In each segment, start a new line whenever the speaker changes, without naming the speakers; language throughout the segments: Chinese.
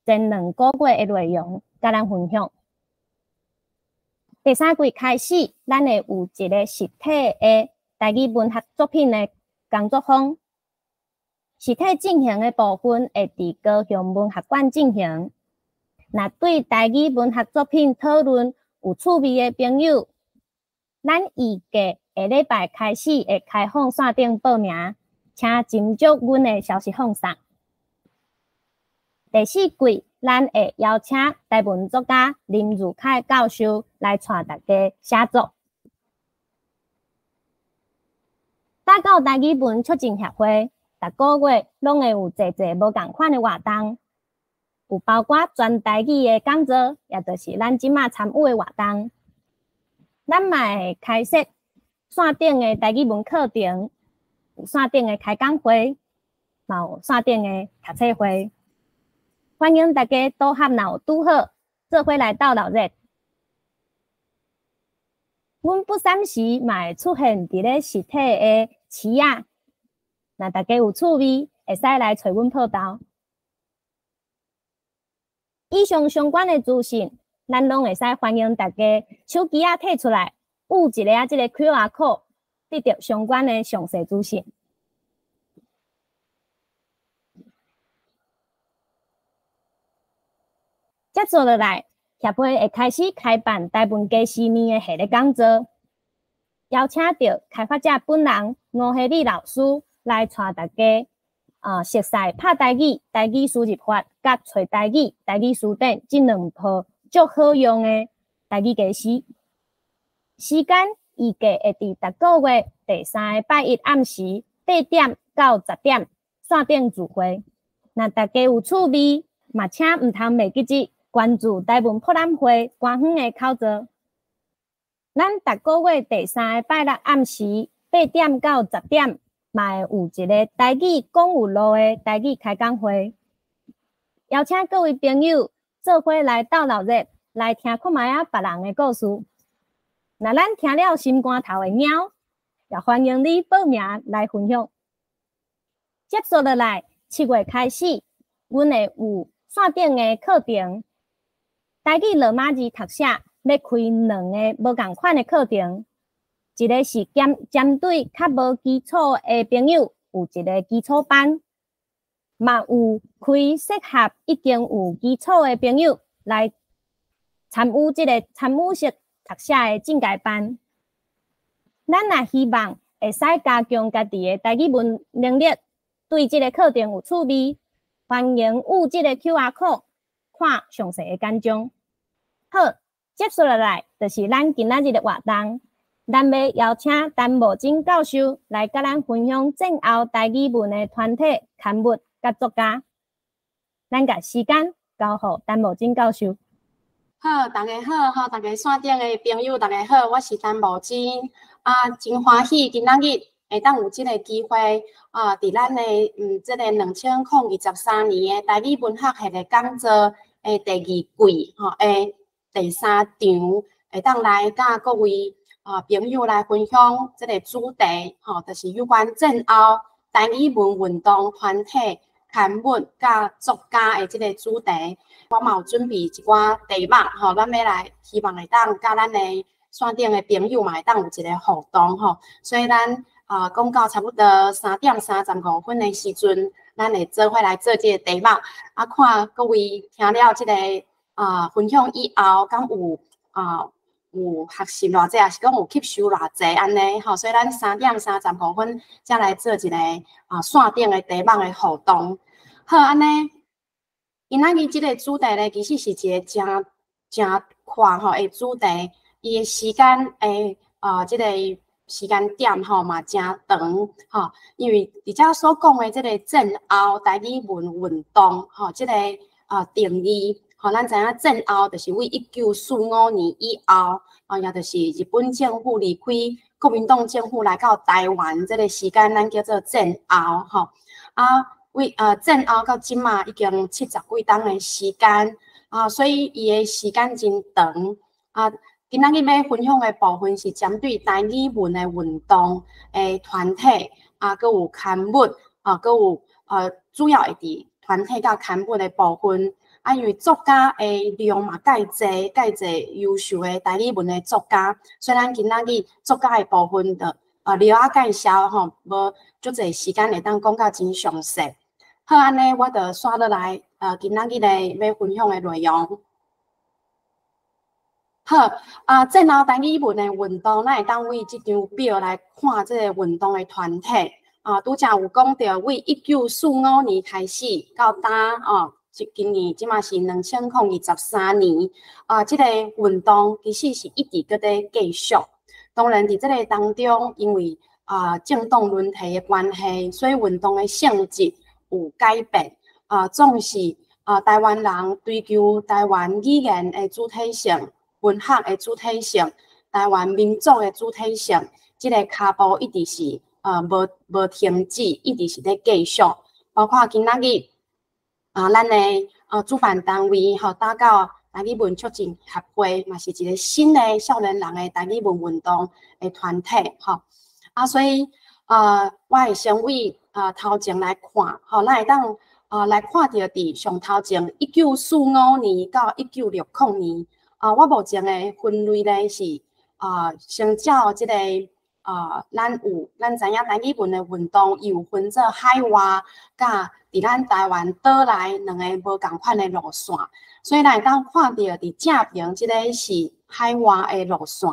前2个月的内容，甲咱分享。第3季开始，咱会有一个实体的台语文学作品的工作坊。实体进行的部分会伫高雄文学馆进行。若对台语文学作品讨论有趣味的朋友，咱预计下礼拜开始会开放线顶报名，请斟酌阮的消息放送。第4季，咱会邀请台文作家林如凯教授来带大家写作。大教台语文促进协会逐个月拢会有侪无共款的活动，有包括全台语的讲座，也就是咱即马参与的活动。咱嘛会开设线顶的台语文课程，有线顶的开讲会，嘛有线顶的读册会。欢迎大家拄合若有拄好，做伙来斗热热。阮不闪时嘛会出现伫咧实体的市仔，若大家有趣味，会使来找阮报道。以上相关的资讯，咱拢会使欢迎大家手机仔摕出来，有一个即个 QR code， 得到相关的详细资讯。接续落来，协会会开始开办台文家师面的系列讲座，邀请到开发者本人吴希礼老师来带大家熟悉拍台语、台语输入法、甲找台语、台语词典这2套足好用的台语家师。时间预计会伫逐个月第3个拜一暗时8点到10点线顶聚会。若大家有趣味，嘛请毋通袂记得关注台文博览会官方的口座。咱逐个月第3个拜六暗时8点到10点，嘛会有一个台语讲有路的台语开讲会，邀请各位朋友做伙来斗热热，来听看卖别人的故事。若咱听了心肝头的猫，也欢迎你报名来分享。接续落来，7月开始，阮会有线顶的课程。台语罗马字读写要开2个无共款的课程，一个是针对较无基础的朋友有一个基础班，嘛有开适合已经有基础的朋友来参与这个参与式读写的进阶班。咱也希望会使加强家己的台语文能力，对这个课程有趣味，欢迎有这个 QR code。看详细的简章。好，接续落来就是咱今仔日的活动，咱要邀请陈慕真教授来甲咱分享战后台语文的团体、刊物甲作家。咱甲时间交予陈慕真教授。
好，大家好，大家线顶的朋友，大家好，我是陈慕真。真欢喜今仔日会当有这个机会伫咱的这个2023年的台语文学系列讲座的第2季第3场，会当来甲各位朋友来分享这个主题就是有关战后台语文运动团体、刊物甲作家的这个主题。我嘛有准备一寡题目咱要来希望会当甲咱的线顶的朋友嘛会当有一个互动所以咱讲到差不多3点35分的时阵，咱会做伙来做这个题目看各位听了这个分享以后，敢有学习偌济，还是讲有吸收偌济安尼所以咱3点35分才来做一个线顶的题目的互动。好，安尼。今仔日这个主题咧，其实是一个真宽的主题，伊的时间这个时间点嘛真长因为伫遮所讲的这个战后台语文运动这个定义咱知影战后就是为1945年以后也就是日本政府离开国民党政府来到台湾这个时间，咱叫做战后为战后到即马已经70几冬的时间所以伊的时间真长今仔日要分享的部分是针对台语文的运动的团体佮有刊物佮有主要会伫团体甲刊物的部分因为作家的量嘛介济优秀的台语文的作家，所以咱今仔日作家的部分的了介绍吼，无足侪时间会当讲到真详细。好，安尼我就刷落来今仔日的要分享的内容。好这台台语文的运动，咱会当为这张表来看这个运动的团体拄则有讲到，为1945年开始到今年即嘛是2023年这个运动其实是一直搁在继续。当然，伫这个当中，因为政党轮替的关系，所以运动的性质有改变总是台湾人追求台湾语言的主体性。文学的主体性，台湾民族的主体性，这个脚步一直是无停止，一直是在继续。包括今仔日咱的主办单位打到台语文促进协会，嘛是一个新的少年人的台语文运动的团体所以我会先为头前来看咱会当来看到伫上头前1945年到1960年。我目前的分类咧是先照这个咱知影台语文的运动，有分做海外甲伫咱台湾岛内两个无共款的路线，所以咱会当看到伫正边这个是海外的路线，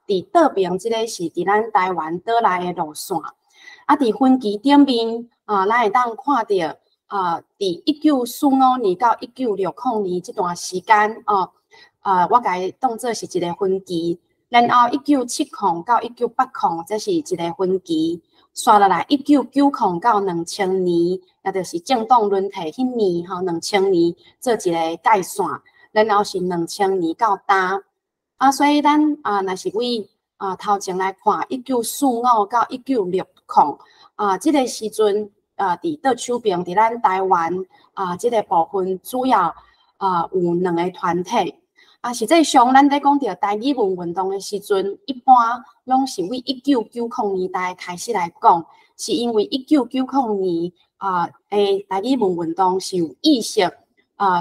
伫倒边这个是伫咱台湾岛内的路线。伫分期顶面咱会当看到伫1945年到1960年这段时间我甲伊当做是一个分期，然后1970到1980这是一个分期，刷落来1990到2000年，也就是政党轮替迄年2000年做一个界线，然后是2000年到呾所以咱若是为头前来看1945到1960这个时阵伫倒手边伫咱台湾这个部分主要有两个团体。实际上，咱在讲到台语文运动的时阵，一般拢是为1990年代开始来讲，是因为1990年的台语文运动是有意识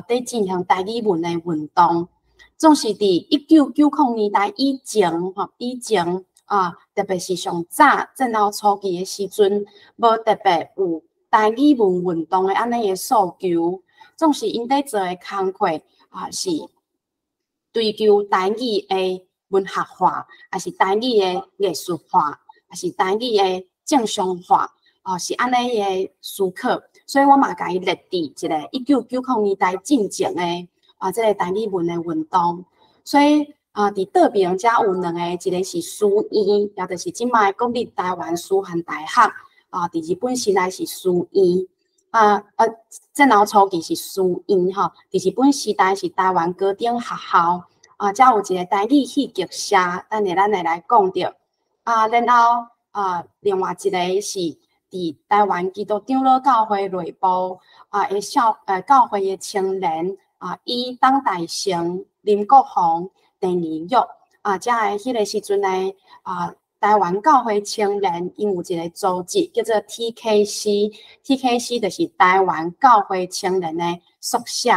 在进行台语文的运动，总是伫1990年代以前特别是上早战后初期的时阵，无特别有台语文运动的安尼的诉求，总是因在做的工作是。追求台语的文学化，还是台语的艺术化，还是台语的正常化，是安尼的思考。所以我嘛甲伊列伫一个1990年代进前的这个台语文的运动。所以伫倒边遮有两个，一个是师院，也就是即卖国立台湾师范大学伫日本时代是师院。战后初期是师院伫日本时代是台湾高等学校遮有一个台语戏剧社，咱会来讲到然后另外一个是伫台湾基督长老教会内部教会的青年以党大成、林国煌、郑义玉遮的迄个时阵的台湾教会青年，因有一个组织叫做 TKC 就是台湾教会青年的宿舍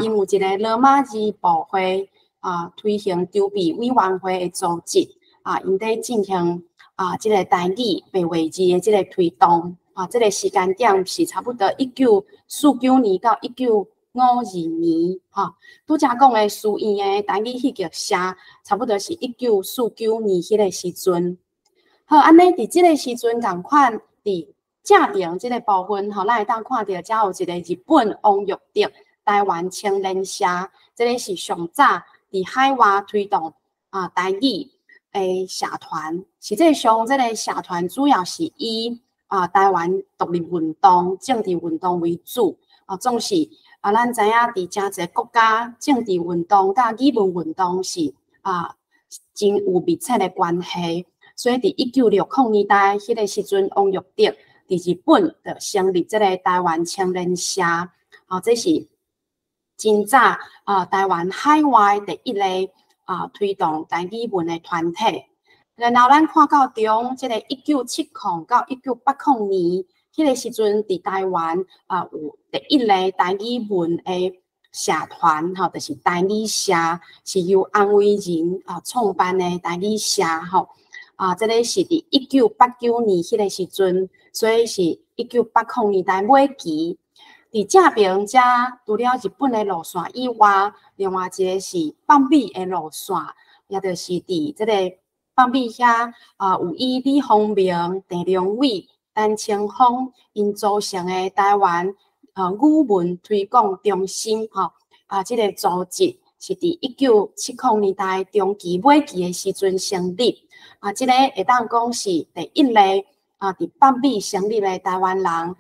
因有一个罗马字部会推行筹备委员会的组织因在进行这个台语白话字的这个推动这个时间点是差不多1949年到1952年拄则讲的师院的台语戏剧社，差不多是1949年迄个时阵。好，安尼伫即个时阵共款伫正边即个部分咱会当看到遮有一个日本王玉德台湾青年社，即个是上早伫海外推动台语的社团。实际上，即个社团主要是以台湾独立运动、政治运动为主总是咱知影伫真侪国家政治运动甲语文运动是真有密切的关系，所以伫1960年代迄个时阵，王玉德伫日本就成立这个台湾青年社这是真早台湾海外第一个推动台语文的团体。然后咱看到中，这个1970到1980年。迄个时阵，伫台湾有第一个台语文的社团吼，就是台语社，是由安伟仁创办的台语社吼。这个是伫1989年迄个时阵，所以是1980年代末期。伫正边遮除了日本的路线以外，另外一个是北美的路线，也就是伫这个北美遐有以李丰明、陈良伟、陈清芳因组成的台湾语文推广中心吼。这个组织是伫1970年代中期末期的时阵成立。这个会当讲是第一个伫北美成立的台湾人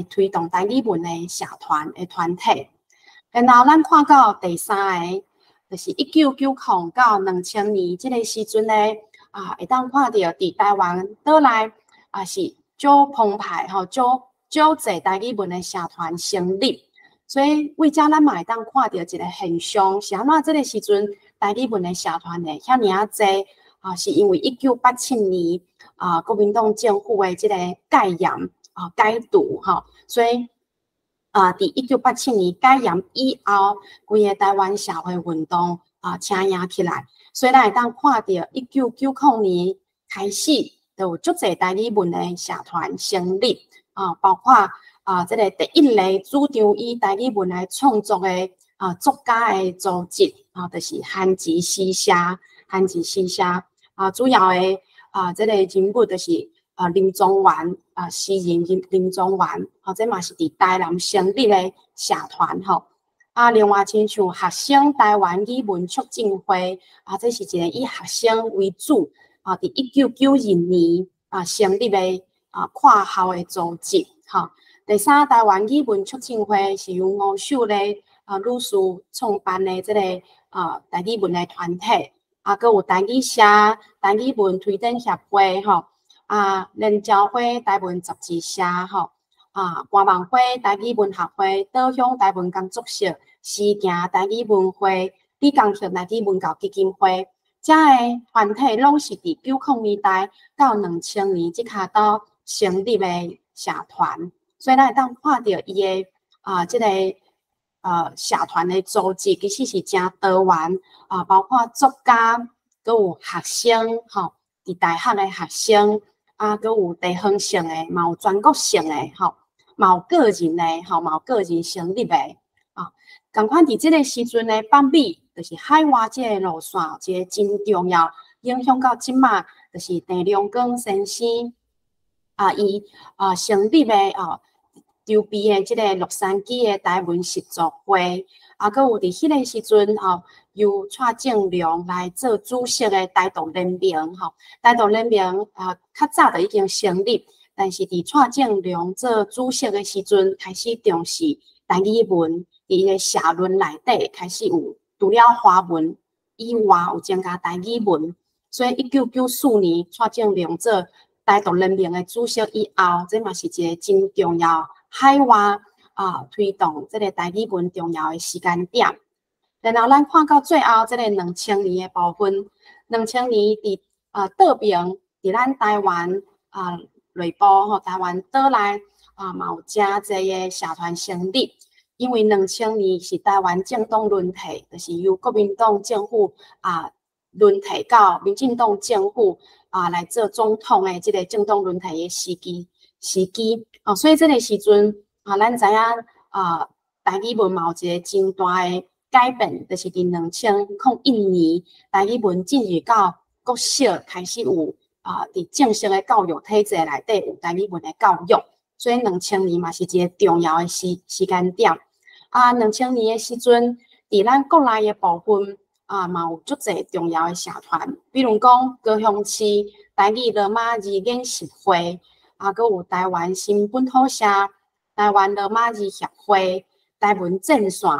推动台语文的社团的团体。然后咱看到第三个，就是1990到2000年这个时阵呢，会当看到伫台湾岛内是较澎湃吼，较侪台语文的社团成立。所以为遮咱嘛会当看到一个现象，是安怎这个时阵台语文的社团呢遐尔济是因为1987年国民党政府的这个戒严改读吼，所以伫1987年戒严以后，规个台湾社会运动请赢起来，所以咱会当看到1990年开始，就有足侪台语文的社团成立包括这个第一个主张以台语文来创作的作家的组织就是韩吉诗社，韩吉诗社主要的这个人物就是林宗元诗人林宗元这嘛是伫台南成立的社团吼。另外亲像学生台湾语文促进会这是一个以学生为主伫1992年成立的跨校的组织吼。第三，台湾语文促进会是由吴秀丽女士创办的这个台语文的团体，佮有台语社、台语文推展协会吼，联招会台文杂志社吼，官网会台语文学会、岛乡台文工作社、时行台语文会、李光庆台语文教基金会，这个团体拢是伫90年代到2000年即下到成立的社团。所以咱会当看到伊的这个社团的组织其实是真多元包括作家，佮有学生吼，伫大学的学生佮有地方性的，嘛有全国性的吼，嘛有个人的吼，嘛有个人成立的同款伫即个时阵呢，北美就是海外即个路线，一个真重要，影响到即马就是陈良光先生伊成立的筹备的即个洛杉矶的台文习作会，佮有伫迄个时阵由蔡正良来做主席的台独联盟吼，台独联盟较早就已经成立，但是伫蔡正良做主席的时阵，开始重视台语文，伫个社论内底开始有除了华文以外，有增加台语文，所以1994年蔡正良做台独联盟的主席以后，这嘛是一个真重要海外推动这个台语文重要的时间点。然后咱看到最后这个2000年的部分，2000年伫岛边伫咱台湾内部吼，台湾岛内嘛有真侪个社团成立。因为2000年是台湾政党轮替，就是由国民党政府轮替到民进党政府来做总统的这个政党轮替的时期所以这个时阵咱知影台语文嘛有一个真大的改变，就是伫2001年台语文进入到国小开始有伫正式的教育体制内底有台语文的教育，所以2000年嘛是一个重要的时间点。2000年的时阵，伫咱国内的部分嘛有足侪重要的社团，比如讲高雄市台语罗马字演习会，佮有台湾新本土社、台湾罗马字协会、台文阵线、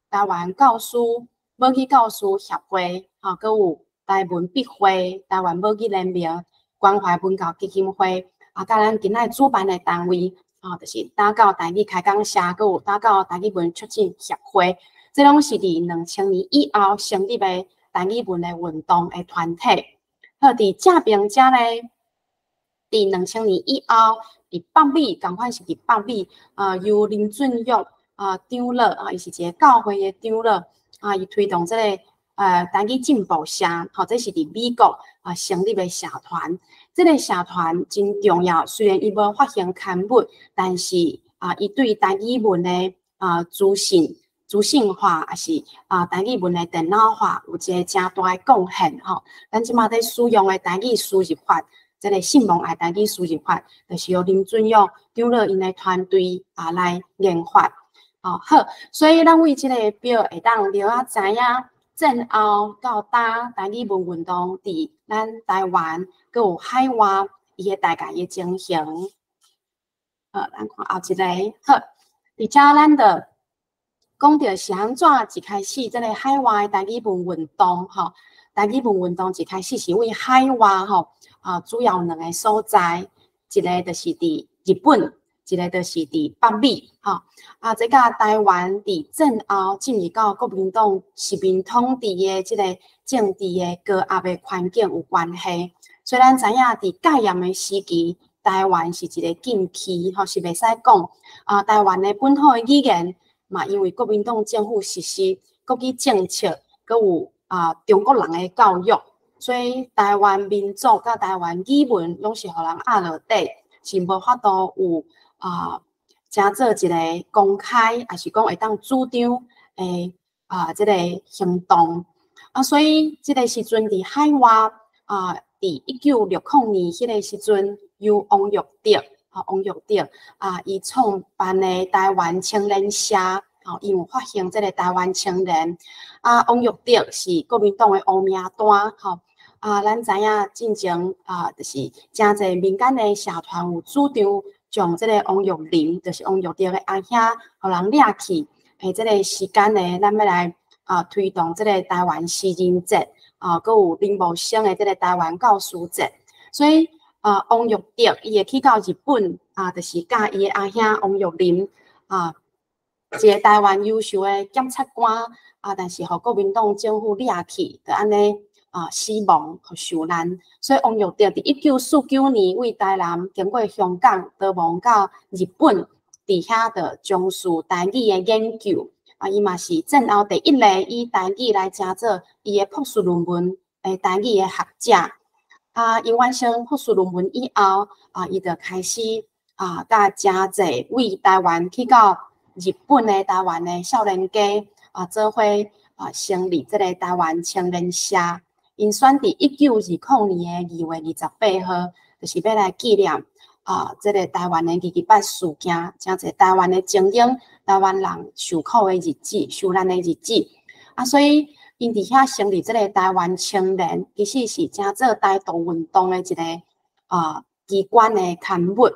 台湾教师母语教师协会，佮有台文笔会、台湾母语联盟、关怀文教基金会，甲咱今仔主办的单位。就是打到台语开讲社，佮有打到台语文促进协会，这拢是伫2000年以后成立的台语文的运动的团体。好，伫正边遮咧，伫2000年以后，伫北美，同款是伫北美，由林俊玉长老啊，伊是一个教会的长老啊，伊推动这个台语进步社，吼，这是伫美国成立的社团。这个社团真重要，虽然伊无发行刊物，但是伊对台语文的资讯化，也是台语文的电脑化有一个真大的贡献吼。咱即马在使用的台语输入法，这个信望爱台语输入法，就是由林准勇长老因的团队来研发。好，所以咱为即个表会当了知影战后到打台语文运动伫咱台湾，佮有海外伊个大概个情形。咱看后一个，好，伫遮咱的讲到是安怎一开始即个海外台语文运动，吼，台语文运动一开始是为海外吼，主要两个所在，一个就是伫日本。一个就是伫北美，吼这甲台湾伫战后进入到国民党实名统治的即个政治的高压的环境有关系。虽然知影伫戒严的时期，台湾是一个禁区，吼是袂使讲台湾的本土的语言嘛，因为国民党政府实施国语政策，佮有中国人的教育，所以台湾民族甲台湾语文拢是互人压落底，是无法度有。加做一个公开，也是讲会当主张诶这个行动所以这个时阵伫海外伫1960年迄个时阵，由王玉德伊创办的台湾青年社伊有发行这个台湾青年王玉德是国民党的乌名单咱知影进前就是真侪民间的社团有主张。将这个王玉林，就是王玉德的阿兄，互人掠去。这个时间呢，咱要来推动这个台湾诗人节，佮有林茂生的这个台湾教师节。所以王玉德伊会去到日本就是甲伊的阿兄王玉林一个台湾优秀的检察官但是互国民党政府掠去，就安尼。死亡和受难，所以王玉德伫1949年为台南经过香港逃亡到日本，伫遐的从事台语的研究伊嘛是战后第一个以台语来加做伊的博士论文台语的学者伊完成博士论文以后伊就开始甲真侪为台湾去到日本的台湾的少年家做伙成立这个台湾青年社。因选伫1920年的2月28号，就是要来纪念这个台湾的228事件，真侪台湾的精英、台湾人受苦的日子、受难的日子所以因伫遐成立这个台湾青年，其实是真做台独运动的一个机关的刊物。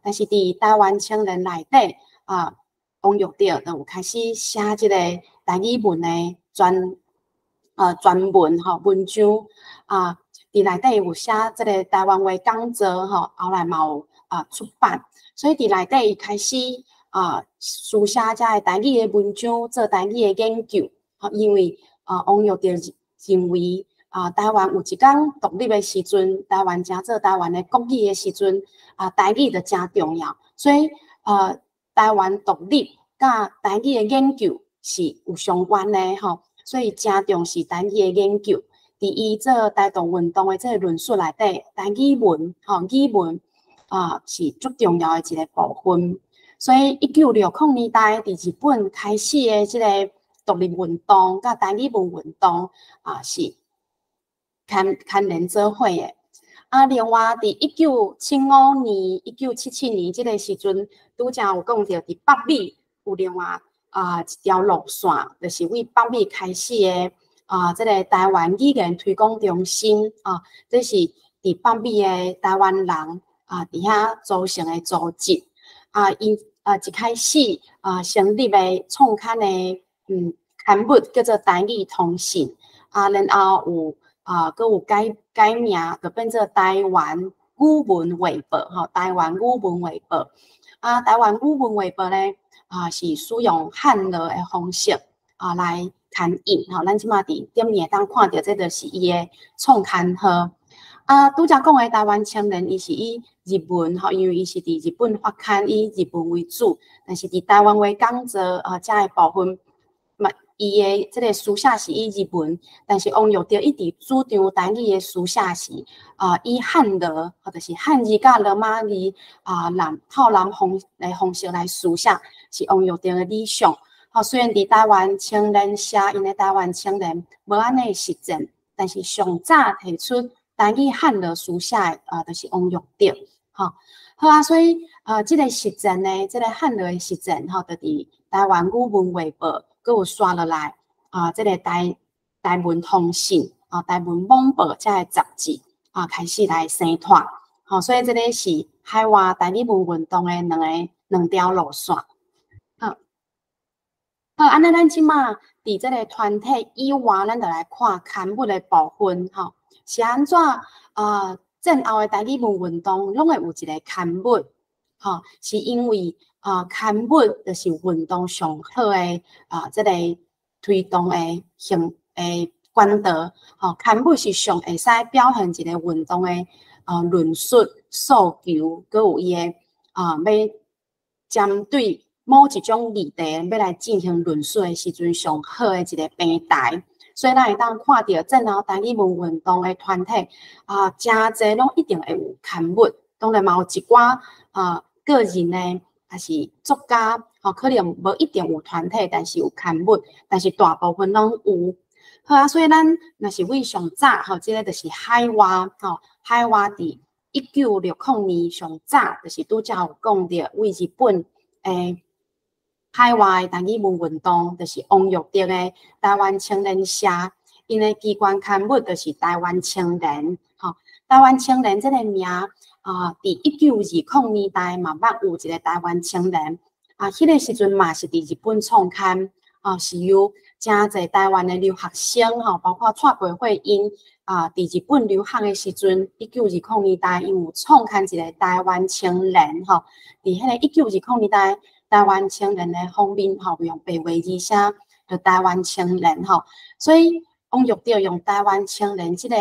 但是伫台湾青年内底王玉德就有开始写这个台语文的专文文章伫内底有写这个台湾话讲座后来嘛有出版，所以伫内底伊开始书写这个台语的文章，做台语的研究因为王玉德认为台湾有一天独立的时阵，台湾真做台湾的国语的时阵台语就真重要，所以台湾独立甲台语的研究是有相关的所以真重视台语的研究，伫伊做台独运动的这个论述内底，台语文语文是最重要的一个部分。所以1960年代伫日本开始的这个独立运动甲台语文运动是牵连做伙的。另外伫1975年、1977年这个时阵，拄则有讲到伫北美有另外。一条路线，就是为北美开始的这个台湾语言推广中心这是伫北美的台湾人伫遐组成的组织因一开始成立的创刊的刊物叫做台语通信然后有佮有改名，就变做台湾语文画报台湾语文画报台湾语文画报呢。是使用汉语的方式来刊印咱即马伫点面当看到，这就是伊的创刊号拄则讲的台湾青年，伊是以日文吼，因为伊是伫日本发刊，以日文为主，但是伫台湾话讲座遮个部分，伊的即个书写是以日文，但是王玉蝶一直主张台语的书写是以汉罗或者是汉字甲罗马字套南方式来书写，是王玉蝶的理想。虽然伫台湾青年社，因的台湾青年无安尼实践，但是上早提出台语汉罗书写就是王玉蝶。好所以即个实践呢，即个汉罗的实践就伫台湾语文画报，佮有刷落来即个台文通信台文网报遮个杂志开始来生产。所以即个是海外台语文运动的两条路线。安尼咱即马伫即个团体以外，咱就来看刊物的部分是安怎战后的台语文运动拢会有一个刊物是因为刊物就是运动上好的即个推动的管道刊物是上会使表现一个运动的论述、诉求，佮有伊的要针对某一种议题要来进行论述的时阵上好的一个平台。所以咱会当看到战后台语文运动的团体真侪拢一定会有刊物，当然嘛有一寡个人呢，还是作家可能无一定有团体，但是有刊物，但是大部分拢有。好所以咱若是为上早即个就是海外海外伫1960年上早，就是拄则有讲到为日本海外台语文运动，就是王玉蝶的台湾青年社，因的机关刊物就是台湾青年。台湾青年这个名伫1920年代嘛捌有一个台湾青年迄个时阵嘛是伫日本创刊是由真侪台湾的留学生包括蔡培慧因伫日本留学的时阵，1920年代因有创刊一个台湾青年伫迄个1920年代。台湾青年的方面用白话字写就台湾青年所以王玉蝶用台湾青年这个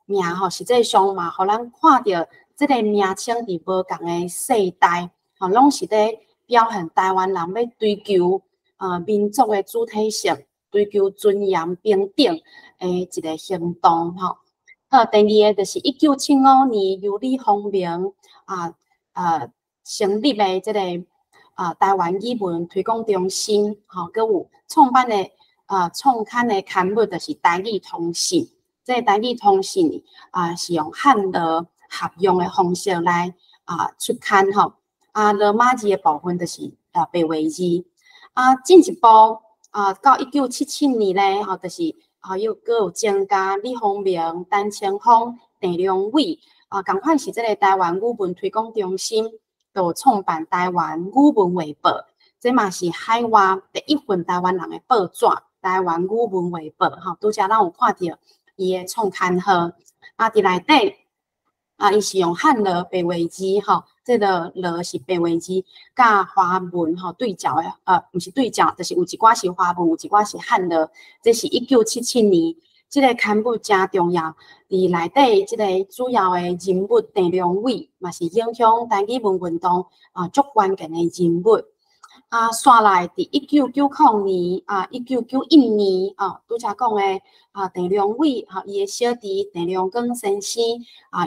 名实际上嘛，互咱看到这个名称伫无共的世代拢是在表现台湾人要追求民族的主体性，追求尊严平等的一个行动第二个就是1975年由李丰明成立的这个。台湾语文推广中心，佮有创刊的刊物就是台语通信。这台语通信是用汉罗合用的方式来出刊罗马字的部分就是白话字。进一步到1977年咧，就是又佮有增加李丰明、陈清芳、郑良伟同款是这个台湾语文推广中心。就创办台湾语文画报，这嘛是海外第一份台湾人的报纸。台湾语文画报拄则咱有看到伊的创刊号伫内底伊是用汉罗白话字这个罗是白话字，甲华文对照的毋是对照，就是有一寡是华文，有一寡是汉罗。这是1977年。这个刊物真重要，伫内底这个主要的人物郑良伟，嘛是影响台语文运动足关键的人物。刷来伫1990年1991年拄则讲的郑良伟伊的小弟郑良光先生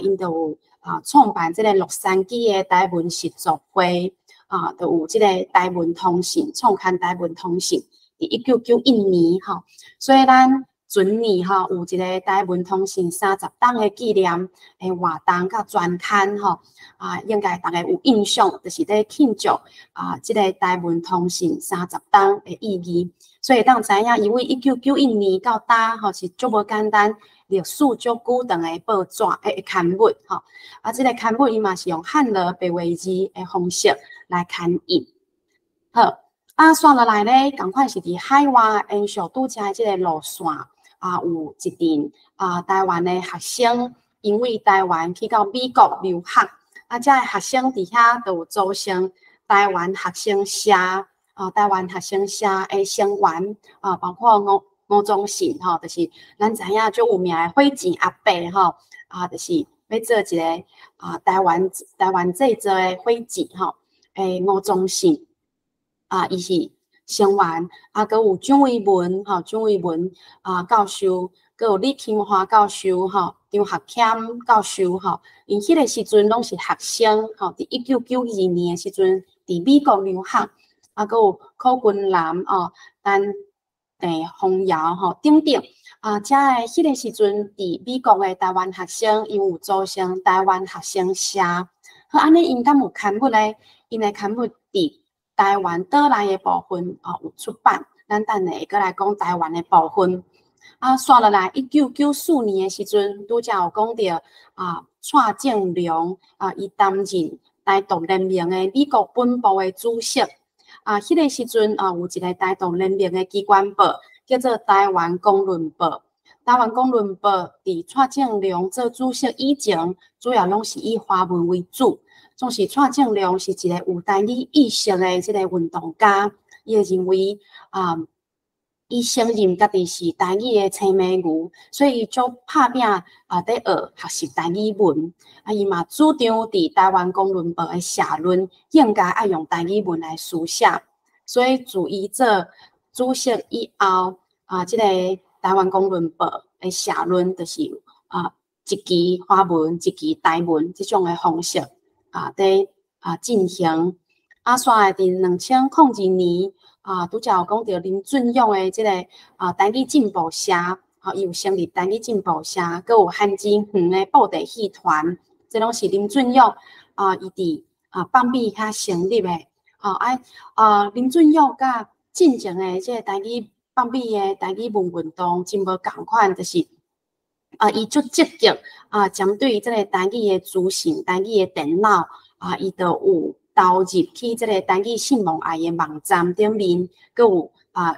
因就有创办这个洛杉矶的台文习作会就有这个台文通信，创刊台文通信伫1991年所以咱。前年有一个台文通信30周的纪念的活动甲专刊应该大家有印象，就是在庆祝这个台文通信30周的意义。所以当知影，因为1991年到搭是足无简单，历史足久长的报纸的刊物这个刊物伊嘛是用汉罗白话字的方式来刊印。好刷落来咧，同款是伫海外延续拄则即个路线。有一阵台湾的学生因为台湾去到美国留学，遮个学生伫遐都有组成台湾学生社，台湾学生社的成员包括吴宗信就是咱知影最有名的火箭阿伯就是要做一个台湾制作的徽记吼，吴宗宪伊是成员，佮有蒋伟文蒋伟文教授，佮有李庆华教授张学谦教授因迄个时阵拢是学生伫1992年的时阵伫美国留学，佮有柯君南陈洪尧等等遮个迄个时阵伫美国的台湾学生，因有组成台湾学生社，好安尼因敢有刊物咧？因的刊物伫台湾岛内的部分有出版，咱等下会来讲台湾的部分。刷落来，1994年的时阵，拄则有讲到蔡正良伊担任台独联盟的美国本部的主席。迄个时阵有一个台独联盟的机关报，叫做台湾公论报。台湾公论报伫蔡正良做主席以前，主要拢是以华文为主。总是蔡正良是一个有台语意识的这个运动家，伊会认为伊承认家己是台语的青梅牛，所以伊就拍拼在学习台语文。伊嘛主张伫台湾公论报的社论应该爱用台语文来书写，所以自伊做主席以后，这个台湾公论报的社论就是一期华文，一期台文这种的方式在进行。煞来伫2002年。拄则有讲到林俊勇的这个台语进步社，伊有成立台语进步社，佮有韩之远的布袋戏团，这拢是林俊勇伊伫放屁遐成立的。林俊勇甲进前的这个台语放屁的台语文运动真无共款，就是伊足积极针对这个台语的资讯、台语的电脑伊都有。投入去这个台语信望爱的网站顶面，佮有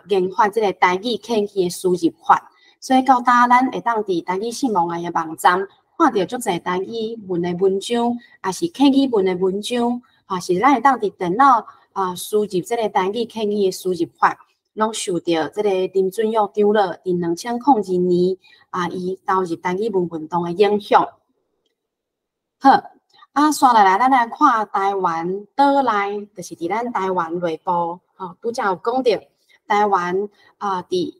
研发这个台语客语的输入法，所以到咱会当伫台语信望爱的网站看到足侪台语文的文章，也是客语文的文章，是咱会当伫电脑输入这个台语客语的输入法，拢受到这个林俊勇长老伫2002年伊投入台语文运动的影响。好。刷来，咱来看台湾岛内，就是伫咱台湾内部，拄则有讲到台湾伫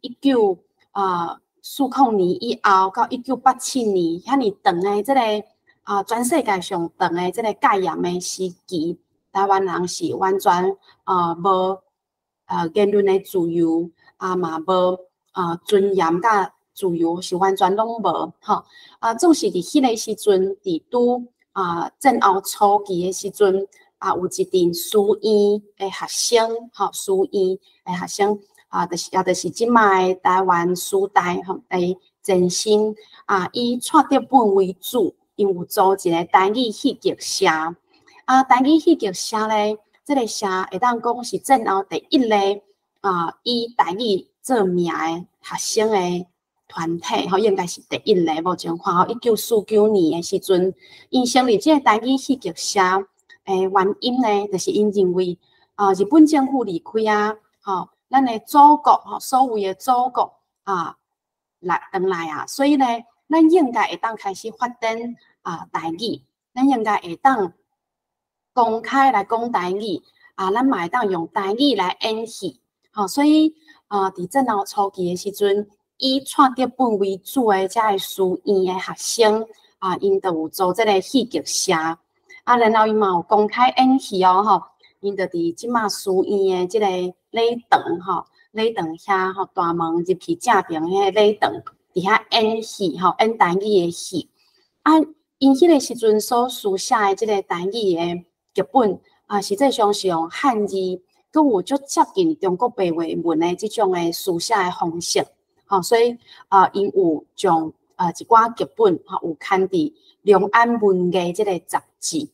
1940年以后到1987年遐尼长的这个全世界上长的这个戒严的时期，台湾人是完全无言论的自由，嘛无尊严甲自由是完全拢无总是伫迄个时阵伫拄。战后初期的时阵，有一群私院的学生，私院的学生，就是即卖台湾师大的前身，以蔡德本为主，因有组一个台语戏剧社。台语戏剧社咧，这个社会当讲是战后第一个以台语做名的学生的。团体应该是第一个，目前看1949年的时阵，因成立这个台语戏剧社，原因呢，就是因认为日本政府离开咱的祖国所谓的祖国回来所以呢，咱应该会当开始发展台语，咱应该会当公开来讲台语咱嘛会当用台语来演戏，所以伫战后初期的时阵。以蔡德本为主的遮个私院的学生因都有做这个戏剧社然后伊嘛有公开演戏因就伫即马私院的这个礼堂礼堂遐大门入去正边迄个礼堂伫遐演戏演台语的戏因迄个时阵所书写的这个台语的剧本实际上是用汉字，佮有足接近中国白话文的这种的书写的方式。所以因有将一寡剧本有刊伫《两岸文艺》这个杂志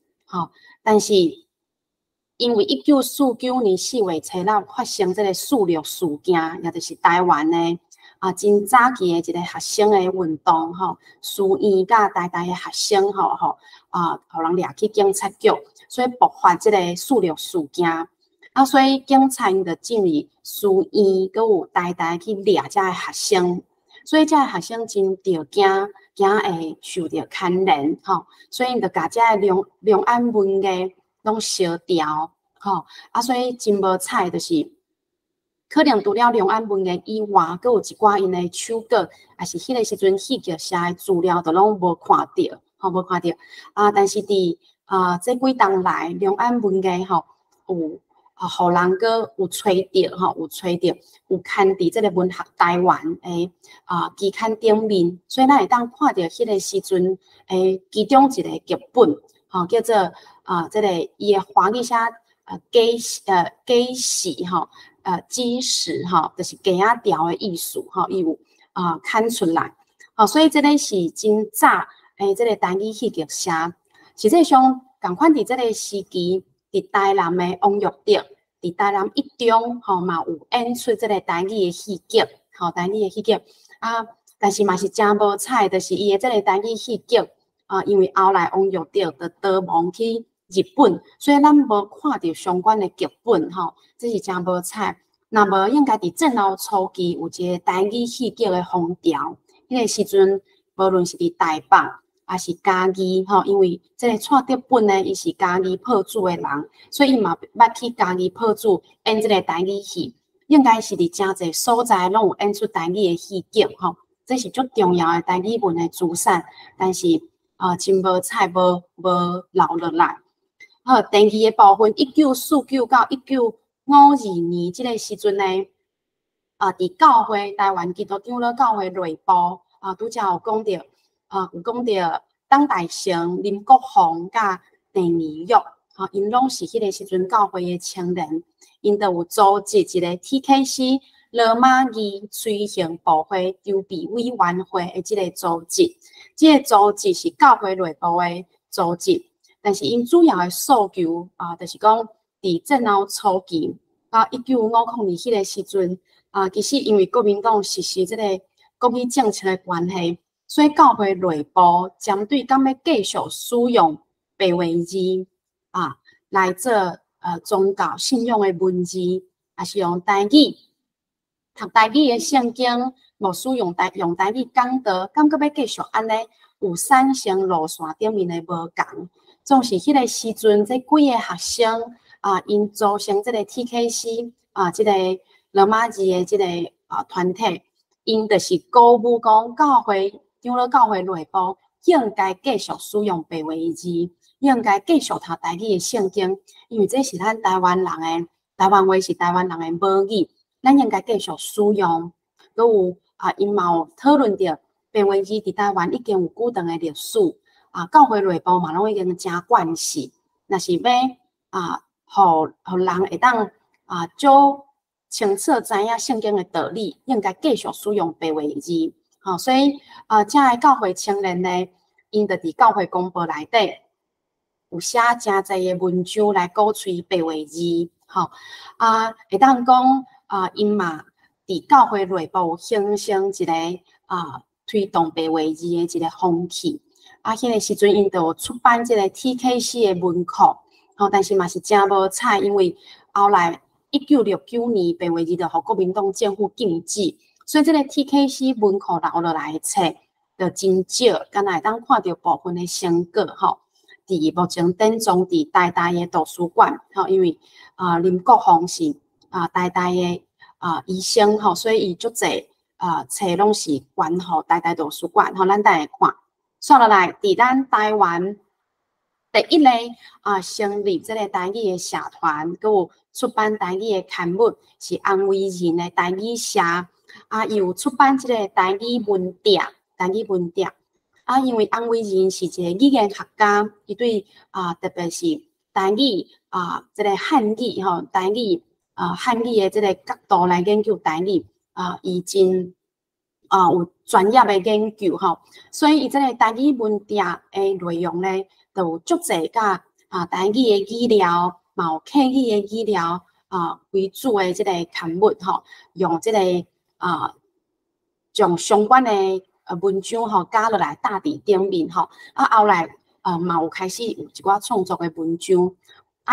但是因为1949年4月初6发生这个四六事件，也就是台湾的真早期的一个学生的运动私院甲台大的学生互人掠去警察局，所以爆发这个四六事件。所以警察因就进入私院，佮有台大去掠遮个学生，所以这学生真着惊会受到牵连吼，所以因着甲这两岸文艺拢烧掉吼，所以真无彩就是。可能除了两岸文艺以外，佮有一寡因的手稿，也是迄个时阵戏剧写的资料，都拢无看到，吼无看到。但是伫这几冬来，两岸文艺吼有互人佮有吹到，吼有吹到，有刊伫这个文学台湾诶期刊顶面，所以咱会当看到迄个时阵诶其中一个剧本，吼叫做这个伊的华语写记事吼。基石哈，就是鸡仔条的意思哈，伊有看出来，所以这个是真早这个台语戏剧写，实际上共款伫这个时期，伫台南的王玉德，伫台南一中嘛有演出这个台语的戏剧，台语的戏剧但是嘛是真无彩，就是伊的这个台语戏剧因为后来王玉德就逃亡去日本，所以咱无看到相关的剧本这是真无彩。那么应该伫战后初期有一个台语戏剧的风潮，迄个时阵无论是伫台北还是嘉义因为这个蔡德本呢，伊是嘉义破主的人，所以伊嘛捌去嘉义破主演这个台语戏，应该是伫真侪所在拢有演出台语的戏剧这是足重要的台语文的资产，但是真无彩无留落来。第二个部分，1949到1952年这个时阵呢，伫教会台湾基督长老教会内部拄则有讲到党大成林国峰甲郑义玉因拢是迄个时阵教会的青年，因都有组织一个 TKC 罗马义推行部会筹备委员会的这个组织，这个组织是教会内部的组织，但是因主要的诉求就是讲。伫战后初期1950年迄个时阵其实因为国民党实施这个国语政策的关系，所以教会内部针对敢要继续使用白话字来做宗教信仰的文字，也是用台语读台语的圣经，无使用台语讲道，感觉要继续安尼有产生路线顶面的无共，总是迄个时阵这几个学生。因组成这个 TKC 这个罗马字的这个团体，因就是鼓舞讲教会长老教会内部应该继续使用白话字，应该继续读台语的圣经，因为这是咱台湾人的台湾话是台湾人的母语，咱应该继续使用。都有因嘛有讨论到白话字伫台湾已经有久长的历史教会内部嘛拢已经真惯势，若是要互人会当就清楚知影圣经的道理，应该继续使用白话字。所以这个教会青年呢，因就伫教会公报内底有写真侪的文章来鼓吹白话字。会当讲因嘛伫教会内部形成一个推动白话字的一个风气。迄个时阵因就出版这个 TKC 的文库。但是嘛是真无彩，因为后来1969年白话字就互国民党政府禁止，所以这个 TKC 文库留落来的册就真少，敢若会当看到部分的成果伫目前典藏伫台大的图书馆因为林国峰是台大的医生所以伊足侪册拢是关乎台大图书馆咱等下看。刷落来伫咱台湾。第一类成立这个台语的社团，佮有出版台语的刊物，是安徽人的台语社伊有出版这个台语文帖，因为安徽人是一个语言学家，伊对特别是台语这个汉语台语汉语的这个角度来研究台语伊真有专业的研究所以伊这个台语文帖的内容呢。都有足侪甲台语的语料，嘛有客语的语料为主的这个刊物用这个将相关的文章加落来搭伫顶面后来嘛有开始有一寡创作的文章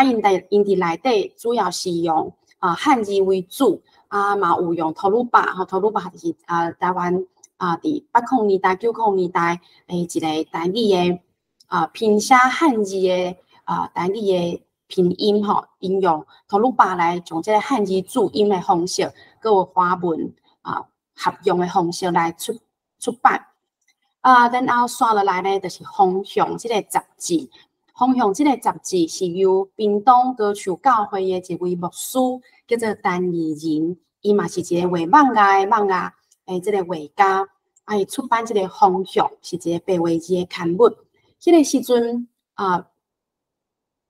因伫内底主要是用汉字为主嘛有用土鲁巴就是台湾伫800年代、900年代一个台语的拼写汉字的台语的拼音应用吐鲁巴来将这个汉字注音的方式，佮有华文合用的方式来出版。然后刷落来呢，就是方向这个杂志。方向这个杂志是由屏东高树教会的一位牧师叫做陈义仁，伊嘛是一个画漫画这个画家，伊出版这个方向是一个白话字的刊物。迄个时阵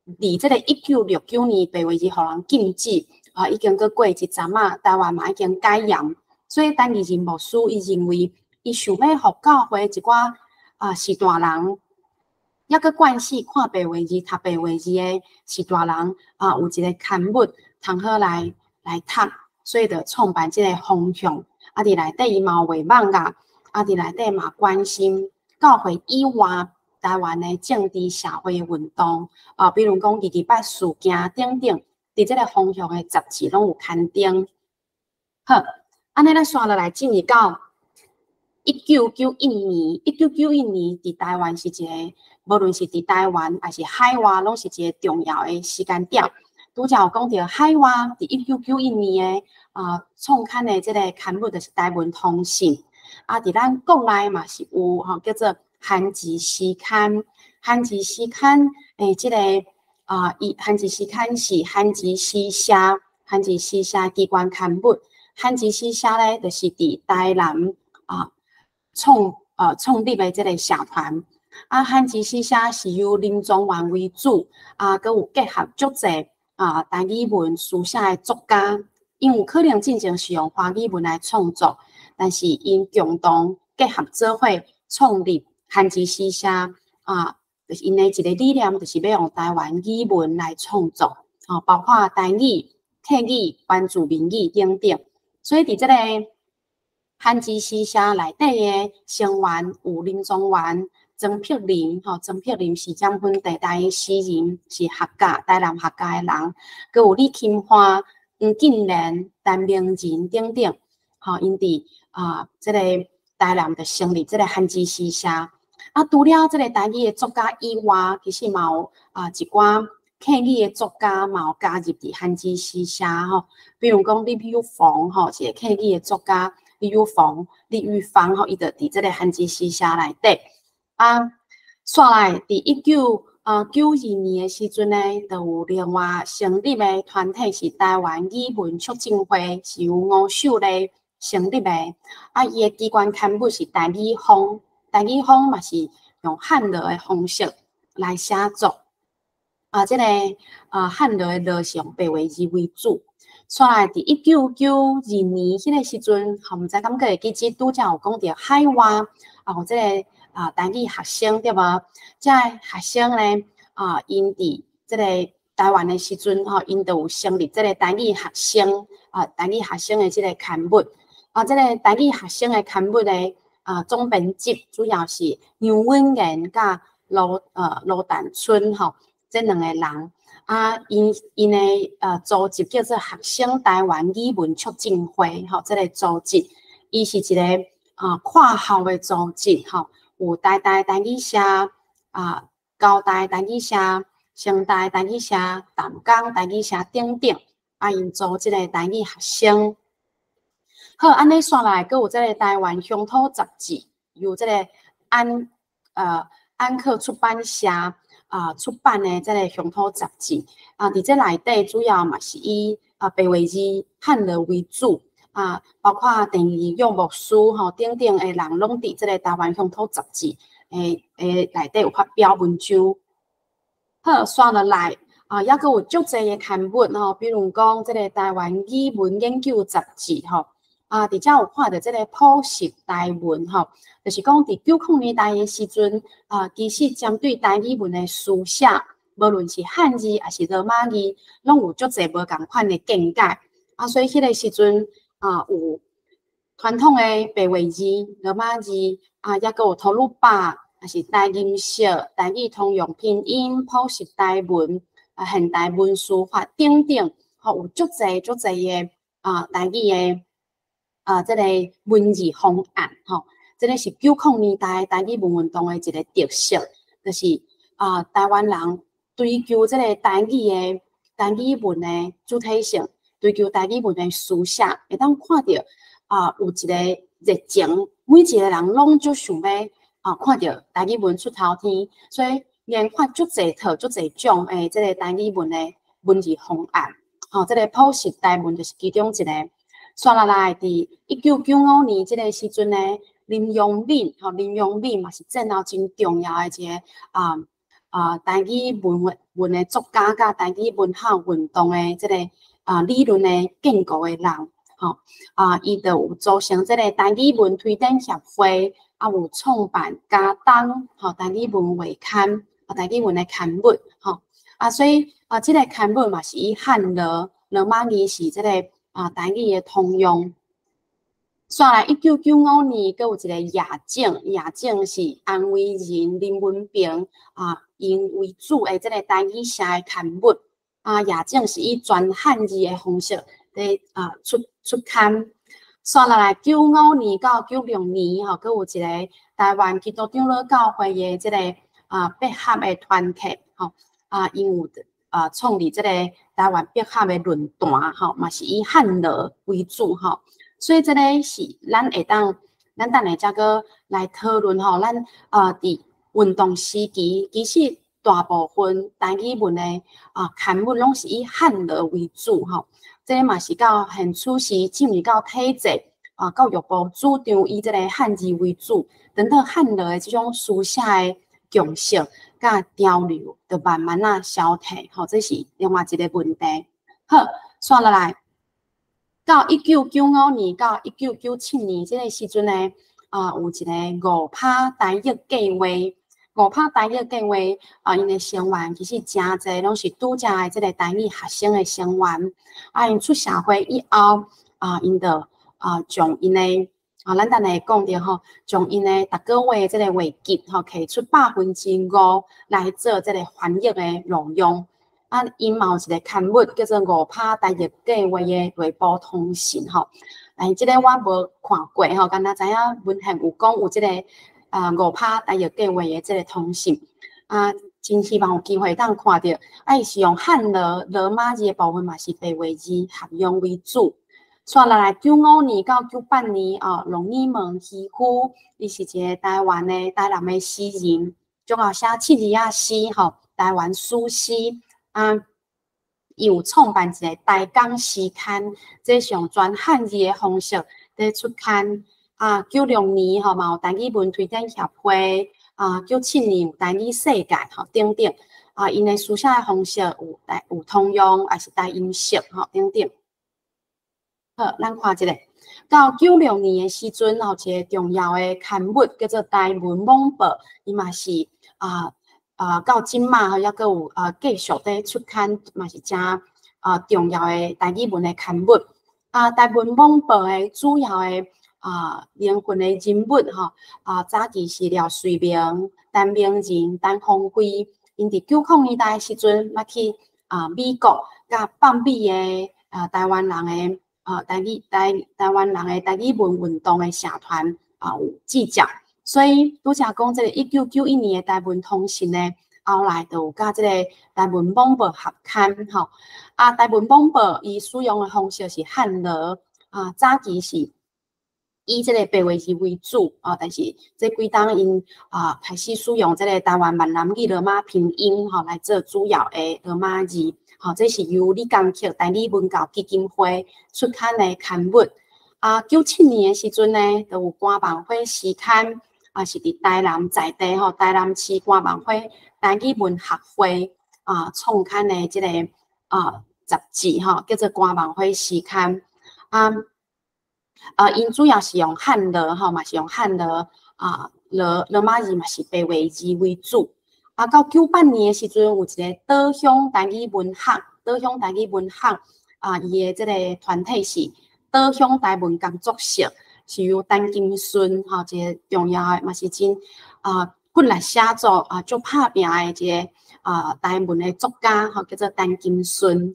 离这个1969年白话字互人禁止已经过一阵啊，台湾嘛已经改严，所以陈义仁牧师伊认为，伊想要互教会一寡士大人。抑个惯势看白话字、读白话字的是大人有一个刊物，通好来读，所以就创办这个方向。伫内底伊嘛有画漫画，伫内底嘛关心教会以外台湾的政治社会运动比如讲228事件等等，伫这个方向的杂志拢有刊登。好，安尼咱刷落来进入到1991年伫台湾是一个。无论是伫台湾还是海外，拢是一个重要的时间点。拄则有讲到海外，伫1991年的创刊的这个刊物就是台湾通信。伫咱国内嘛是有叫做韩籍诗刊。韩籍诗刊这个韩籍诗刊是韩籍诗社机关刊物。韩籍诗社咧，就是伫台南创立的这个社团。汉字诗社是由林宗元为主，佮有结合足侪台语文书写的作家，因有可能进前是用华语文来创作，但是因共同结合做伙创立汉字诗社就是因的一个理念，就是要用台湾语文来创作包括台语、客语、原住民语等等，所以伫这个汉字诗社内底的成员有林宗元。曾碧玲，曾碧玲是江本地带的诗人，是客家台南客家的人，佮有李钦花、黄敬莲、陈明仁等等，因伫这个台南就成立这个汉字诗社。除了这个台语的作家以外，其实嘛有一寡客语的作家嘛有加入伫汉字诗社比如讲李玉凤一个客语的作家李玉凤伊就伫这个汉字诗社内底。刷来伫1992年的时阵呢，就有另外成立的团体是台湾语文促进会，是由吴秀丽成立的。伊的机关刊物是台语风，台语风嘛是用汉字的方式来写作。这个汉字的字是用白话字为主。刷来伫1992年迄个时阵，毋知感觉会记得拄则有讲到海外有这个。台语学生对无？这学生咧因伫这个台湾的时阵因就有成立这个台语学生台语学生的这个刊物这个台语学生的刊物咧总编辑主要是杨文言甲罗淡春这两个人因的组织叫做学生台湾语文促进会这个组织，伊是一个跨校的组织有台大台语社高大台语社、成大台语社、淡江台语社等等因组这个台语学生。好，安尼刷来，佮有这个台湾乡土杂志，由这个安克出版社出版的这个乡土杂志伫这内底主要嘛是以白话字汉字为主。包括陈义勇牧师等等的人，拢伫这个台湾乡土杂志内底有发表文章。好，刷落来抑阁有足侪的刊物比如讲这个台湾语文研究杂志伫遮有看到这个普实台文就是讲伫90年代的时阵其实针对台语文的书写，无论是汉字还是罗马字，拢有足侪无共款的见解所以迄个时阵。有传统的白话字、罗马字抑阁有吐鲁巴，也是台音式、台语通用拼音、普实台文、现代文书法等等，有足侪的台语的这个文字方案这个是90年代台语文运动的一个特色，就是台湾人追求这个台语文的主体性，追求台语文的书写，会当看到有一个热情，每一个人拢就想要看到台语文出头天，所以研发足侪套、足侪种诶，这个台语文的文字方案。这个普实台文就是其中一个。刷落来，伫1995年这个时阵呢，林荣敏嘛是战后真重要的一个台语文的作家，甲台语文学运动的这个理论的建构的人，伊就有组成这个台语文推展协会，有创办家当台语文月刊，台语文的刊物，所以这个刊物嘛是以汉罗马字是这个台语的通用。刷来1995年，佮有一个亚正是安徽人林文平因为主的这个台语社的刊物亚正是以全汉字的方式来出刊。刷落来95年到96年佮有一个台湾基督长老教会的这个伯合的团体因有创立这个台湾伯合的论坛嘛是以汉罗为主所以这个是咱等下再个来讨论咱伫运动时期，其实大部分台语文的刊物拢是以汉罗为主这个嘛是到现此时进入到体制教育部主张以这个汉字为主，等到汉罗的这种书写的共识甲潮流，就慢慢消退这是另外一个问题。好，刷落来。到1995年到1997年这个时阵呢，有一个五拍台语计划，因的成员其实真侪，拢是拄则的这个台语学生的成员。因出社会以后，因就将因的咱等下讲到将因的逐个月这个月结摕出5%来做这个翻译的内容。因嘛有一个刊物叫做五拍台语计划的内部通信这个我无看过敢若知影文献有讲有这个五拍台语计划的这个通信真希望有机会当看到伊是用汉罗马字的部分嘛是白话字合用为主。刷落来95年到98年龙耳门渔夫，伊是一个台湾的台南的诗人，仲有写7字诗台湾书诗。伊有创办一个台港诗刊，这是用全汉字的方式在出刊。96年嘛有台语文推展协会，97年有台语世界等等。因的书写的方式有通用，还是带音色等等。好，咱看一个。到96年的时阵，有一个重要的刊物叫做《台文网报》，伊嘛是到今嘛还阁有继续在出刊，嘛是真重要的台语文的刊物。台文网报的主要的灵魂的人物早期是廖瑞明、陈明仁、陈鸿辉，因伫90年代的时阵，捌去美国甲北美的台湾人的台湾人的台语文运动的社团有记者。所以，拄则讲这个1991年的台文通信呢，后来就有甲这个台文网报合刊台文网报伊使用的方式是汉罗早期是以这个白话字为主但是这几当因开始使用这个台湾闽南语罗马拼音来做主要的罗马字这是由李江克台语文教基金会出刊的刊物97年的时阵呢，就有官网会诗刊。是伫台南在地台南市官网会台语文学会创刊的这个杂志叫做官网会诗刊因主要是用汉罗嘛是用汉罗罗马字嘛是白话字为主到98年的时阵有一个岛乡台语文学伊的这个团体是岛乡台文工作社。是由陈金顺一个重要的，嘛是真骨力写作足拍拼的一个台文的作家叫做陈金顺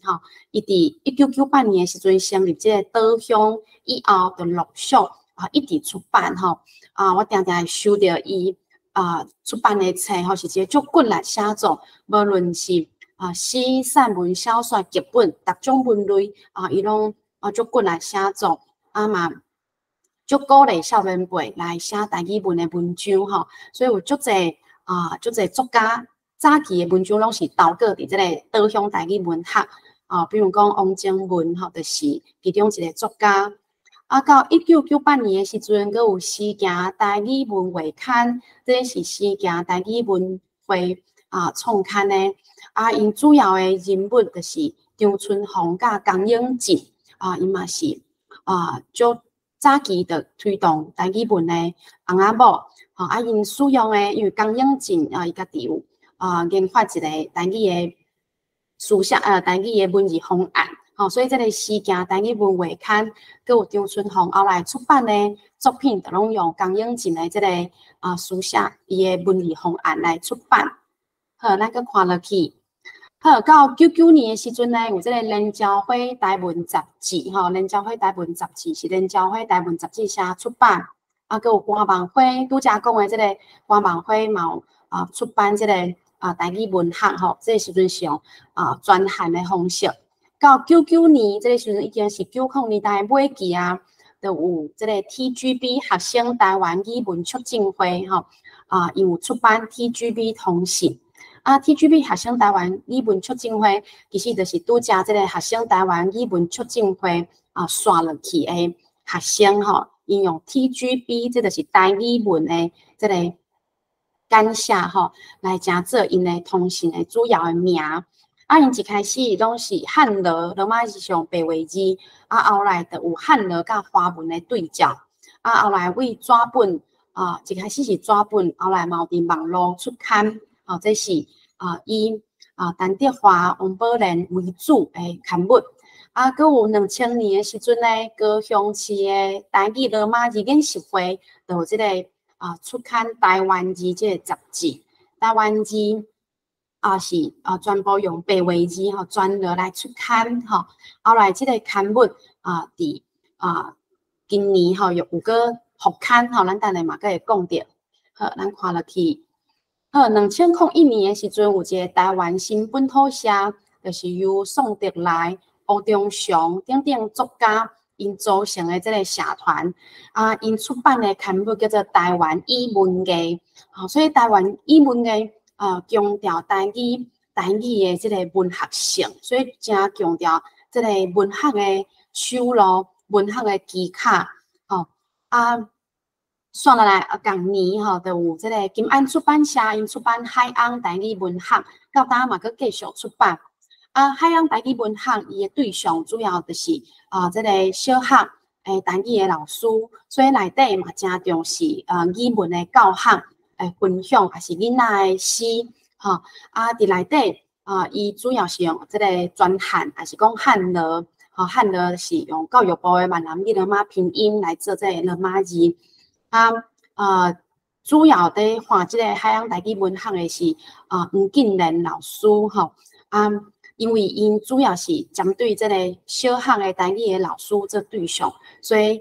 伊伫1998年的时阵成立这个岛乡以后，就陆续一直出版吼，我常常会收到伊出版的册吼，是一个足骨力写作，无论是诗、散文、小说、剧本，各种分类伊拢足骨力写作，嘛足鼓励少年辈来写台语文的文章吼，所以有足侪作家早期的文章拢是投稿伫这个导向台语文学比如讲王征文吼，就是其中一个作家。到1998年的时阵，阁有诗行台语文会刊，这是诗行台语文会创刊的。因主要的人物就是张春红甲江永进因嘛是足早期的推动台语文的翁仔某因使用的，因为江永进伊家己有研发一个台语的书写台语的文字方案。所以这个诗行台语文会刊，佮有张春红后来出版的作品，都拢用江永进的这个书写伊的文字方案来出版。好，咱佮看落去。好，到99年的时阵呢，有这个联招会台文杂志，联招会台文杂志是联招会台文杂志社出版。佮有官网会，拄则讲的这个官网会嘛有出版这个台语文学这个时阵是用专函的方式。到99年，这个时阵已经是90年代尾期就有这个 TGB 学生台湾语文促进会因有出版 TGB 通信TGB 学生台湾语文促进会，其实就是拄则这个学生台湾语文促进会刷落去的学生因用 TGB， 这就是台语文的这个简写来正做因的通信的主要的名。因一开始拢是汉罗马字上白话字，后来就有汉罗甲华文的对照，后来为纸本一开始是纸本，后来嘛有伫网络出刊，这是以陈德华、王宝莲为主的刊物。佮有2000年的时阵呢，高雄市的台语罗马字研习会就有这个出刊台湾字这个杂志，台湾字。是全部用白话字转落来出刊后来这个刊物伫今年又有个复刊咱等下嘛阁会讲到。好，咱看落去。好，2001年的时阵有一个台湾新本土社，就是由宋德来、吴忠祥等等作家因组成的这个社团因出版的刊物叫做《台湾语文艺》所以台湾语文艺。强调台语的这个文学性，所以真强调这个文学的修路、文学的技巧。算落来同年就有这个金安出版社因出版海洋台语文学，到当嘛佮继续出版。海洋台语文学伊的对象主要就是这个小学台语的老师，所以内底嘛真重视语文的教学。分享还是囡仔的诗，伫内底伊主要是用这个专函，还是讲汉罗，汉罗是用教育部的闽南语罗马拼音来做这个罗马字，主要伫画这个海洋台语文学的是黄敬莲老师因为因主要是针对这个小学的台语的老师做对象，所以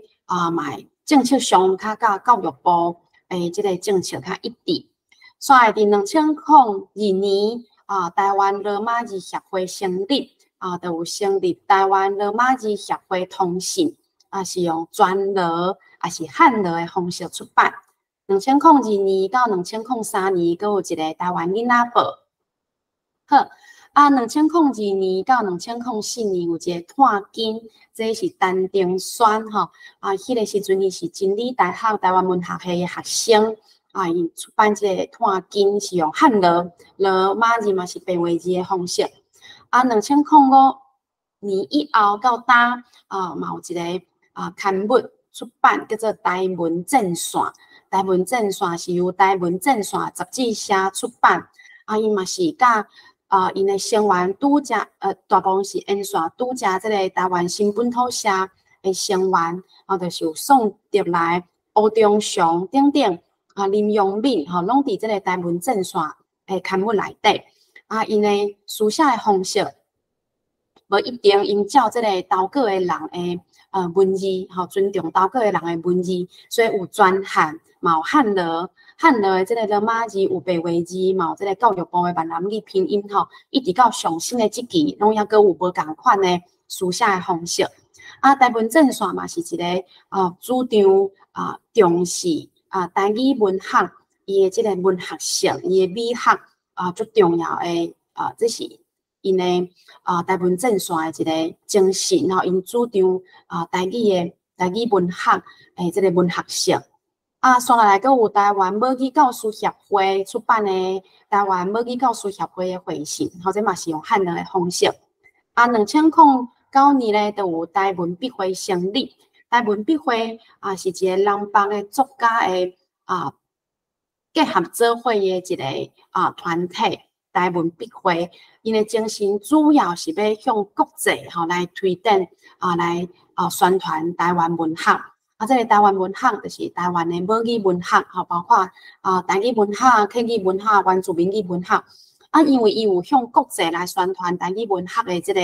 政策上较甲教育部。这个政策较一致。所以伫2002年台湾罗马字协会成立就有成立台湾罗马字协会通信是用全罗还是汉罗的方式出版。2002年到2003年，阁有一个台湾囡仔报。好，2002年到2004年有一个探金，这是陈定轩迄个时阵伊是真理大学台湾文学系的学生伊出版这个探金是用汉罗马字嘛是白话字的方式。2005年以后到当嘛有一个刊物出版叫做台文正线，台文正线是由台文正线杂志社出版伊嘛是甲因的成员拄则大部分是沿线拄则这个台湾新本土社的成员就是有宋德来、吴忠祥等等林永敏拢伫这个台文正线的刊物内底因的书写的方式无一定因照这个投稿的人的文字，吼，尊重岛国的人的文字，所以有专汉，嘛有汉乐，汉乐的这个罗马字有白话字，嘛有这个教育部的闽南语拼音，吼，一直到上新的这期，拢还阁有无共款的书写的方式。台湾正线嘛是一个主张重视台语文学伊的这个文学性，伊的美学最重要的这是因的台湾正线的一个精神，然后因主张台语文学诶这个文学性。刷来阁有台湾母语教师协会出版的台湾母语教师协会的回信，或者嘛是用汉人的方式。2009年咧，就有台文笔会成立。台文笔会是一个南北的作家的结合做伙的一个团体。台文笔会，因的精神主要是要向国际来推展来宣传台湾文学。这个台湾文学就是台湾的母语文学，包括台语文学、客语文学、原住民语文学。因为伊有向国际来宣传台语文学的这个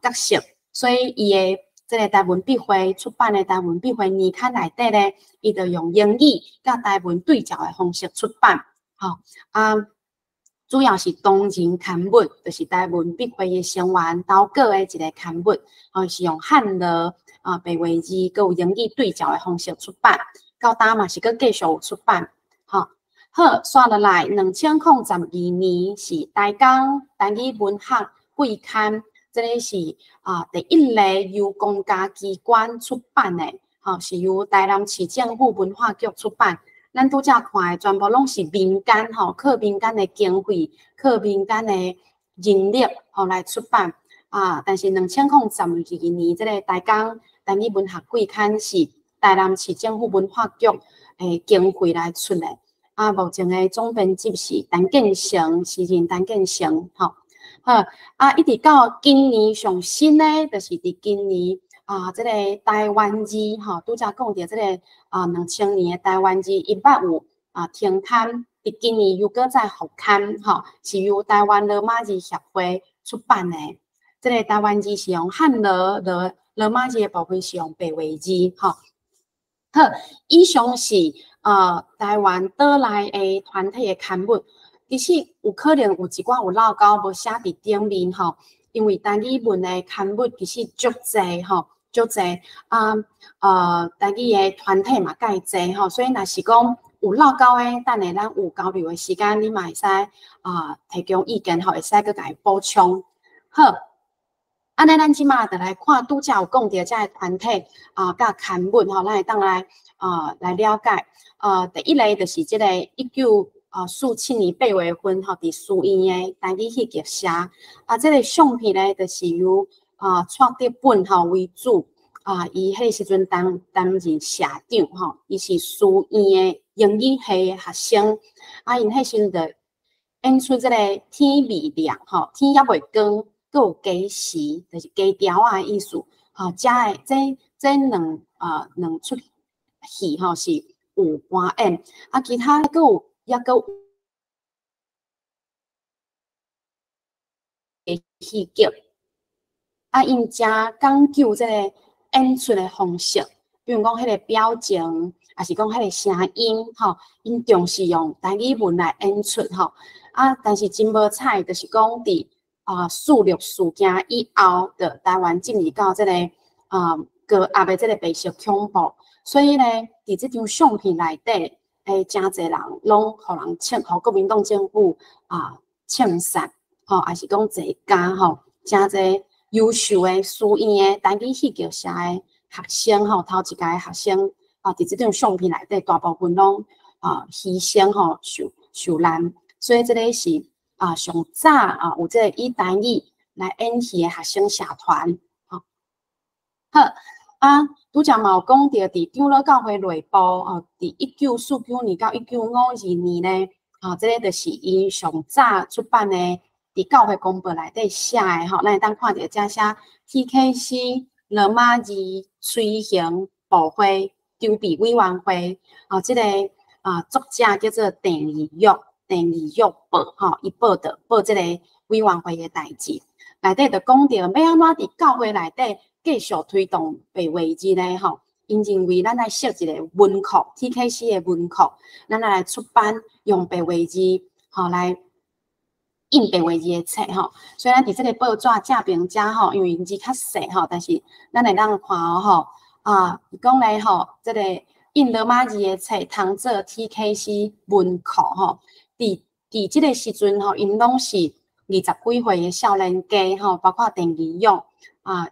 角色，所以伊的这个台文笔会出版的台文笔会年刊内底咧，伊就用英语甲台文对照的方式出版，主要是同人刊物，就是台文笔会的成员投稿的一个刊物，是用汉乐白话字，佮有英语对照的方式出版，到当嘛是佮继续出版，好，刷落来，2012年是台港台语文学季刊，这个是第一类由公家机关出版的，是由台南市政府文化局出版。咱拄则看的全部拢是民间靠民间的经费，靠民间的人力来出版但是2012年这个台港台语文学季刊是台南市政府文化局的经费来出的。目前的总编辑是陈建成，诗人陈建成，一直到今年上新的，就是伫今年这个台湾字，拄则讲到这个2000年的台湾字105停刊，伫今年又搁再复刊，是由台湾罗马字协会出版的。这个台湾字是用汉罗马字的部分是用白话字，好，以上是台湾岛内的团体的刊物，其实有可能有一寡有漏交无写伫顶面因为台语文的刊物其实足侪足侪台语的团体嘛介侪所以若是讲有漏交的，等下咱有交流的时间，你嘛会使提供意见会使佮甲伊补充。好，安尼咱即马就来看拄则有讲到这个团体甲刊物咱会当来了解。第一类就是这个1947年8月份伫书院的台语戏剧社这个相片咧，就是由蔡德本为主伊迄个时阵担任社长伊是书院的英语系学生因迄时阵就演出这个天未亮天还未光，佮有加时，就是加条的意思这两出戏是有搬演其他佮有戏剧因正讲究这个演出的方式，比如讲迄个表情，还是讲迄个声音因重视用台语文来演出但是真无彩，就是讲伫46事件以后，的台湾进入到这个高压的这个白色恐怖，所以咧伫这张相片内底，真侪人拢互人互国民党政府枪杀还是讲坐监真侪优秀的书院的台语戏剧社的学生头一届的学生伫这张相片内底，大部分拢牺牲受难，所以这个是上早有这个以台语来演戏的学生社团好拄则嘛有讲到伫长老教会内部伫1949年到1952年咧这个就是伊上早出版的伫教会公报内底写的咱会当看到这写 TKC 罗马字推行部会筹备委员会这个作者叫做邓义玉报伊报这个委员会的代志，内底就讲到要安怎伫教会内底继续推动白话字呢，吼，因认为咱来设一个文库 TKC 的文库，咱来出版用白话字，吼来印白话字的册，吼。虽然伫这个报纸正评遮吼，因为字较细吼，但是咱会当看吼，讲咧吼，这个印罗马字的册，通做 TKC 文库吼。伫即个时阵吼，因拢是20几岁的少年家吼，包括郑义勇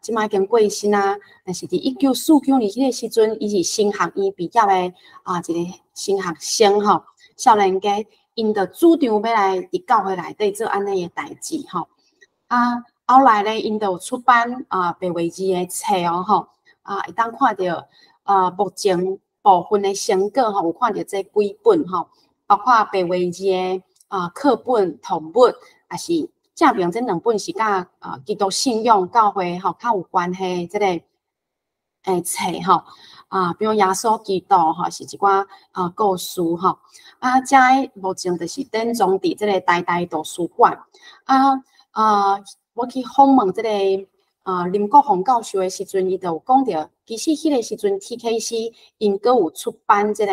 即摆已经过身啊。但是伫1949年迄个时阵，伊是新学院毕业的一个新学生吼，少年家，因着主张要来伫教会内底做安尼的代志吼。后来咧，因就出版白话字的册哦吼，会当看到目前部分的成果吼，有看到这几本吼，包括白话字的课本、图文，也是正平这2本是甲基督信仰教会吼较有关系这个册吼比如耶稣基督吼是一寡故事吼遮目前就是典藏伫这个台大图书馆我去访问这个林国宏教授的时阵，伊就有讲到，其实迄个时阵 TKC 因阁有出版这个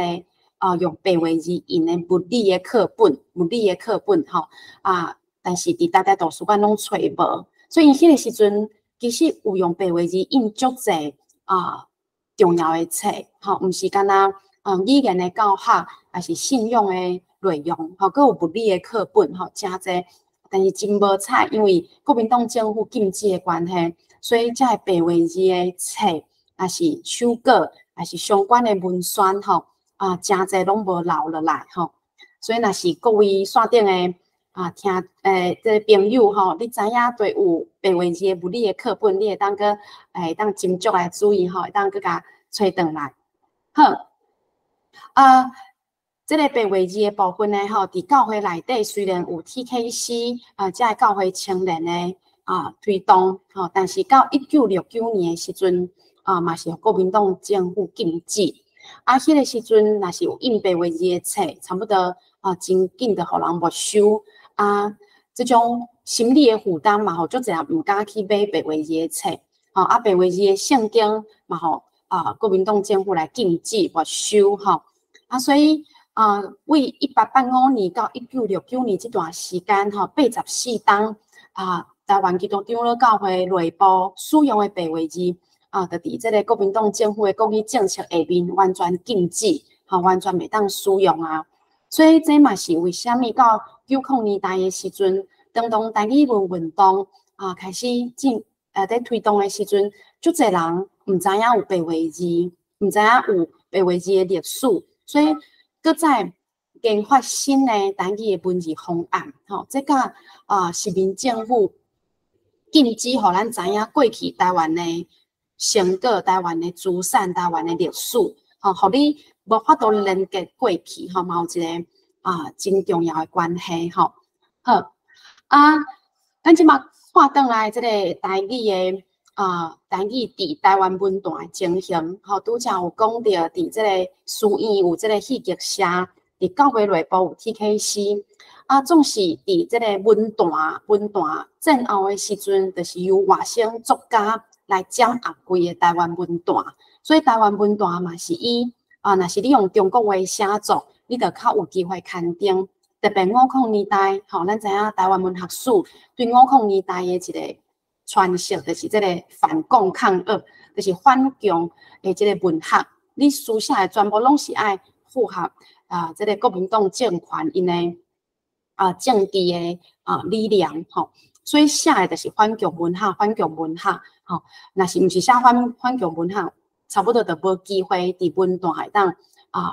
用白话字印的物理的课本吼但是伫台大图书馆拢找无，所以迄个时阵其实有用白话字印足济重要的册吼，毋是干那语言的教学，还是信仰的内容吼，佮有物理的课本吼，诚济。但是真无彩，因为国民党政府禁止的关系，所以遮白话字的册，也是手稿，也是相关的文宣吼，诚济拢无留落来吼。所以若是各位线顶的听这朋友吼，你知影对有白话字的物理的课本，你会当个当斟酌来注意吼，会当个甲找转来。好这个白话字的部分呢，吼，伫教会内底虽然有 TKC 遮个教会青年的推动吼，但是到1969年的时阵嘛是国民党政府禁止。迄个时阵若是有印白话字的册，差不多真紧就互人没收这种心理的负担嘛，吼，足侪人毋敢去买白话字的册白话字的圣经嘛，吼国民党政府来禁止没收吼所以。为1885年到1969年这段时间吼，84档台湾基督长老教会内部使用的白话字就伫这个国民党政府的国语政策下面完全禁止，完全袂当使用所以这嘛是为虾米到90年代的时阵，当台语文运动开始在推动的时阵，足侪人毋知影有白话字，毋知影有白话字的历史，所以。搁再研发新的台语的文字方案，这甲市民政府禁止，互咱知影过去台湾的成果、台湾的资产、台湾的历史，互你无法度连接过去，嘛有一个真重要的关系，好咱即马看转来这个台语的。台语伫台湾文坛的情形，拄则有讲到伫这个书院有这个戏剧社，伫教会内部有 TKC，总是伫这个文坛战后的时阵，就是由外省作家来掌握规个台湾文坛，所以台湾文坛嘛是以若是你用中国话写作，你就较有机会刊登。特别50年代，咱知影台湾文学史对50年代的一个。传承就是这个反共抗俄，就是反共的这个文学，你书写的全部拢是爱符合这个国民党政权因的政治的理念所以写的就是反共文学，若是毋是写反共文学，差不多就无机会伫文坛会当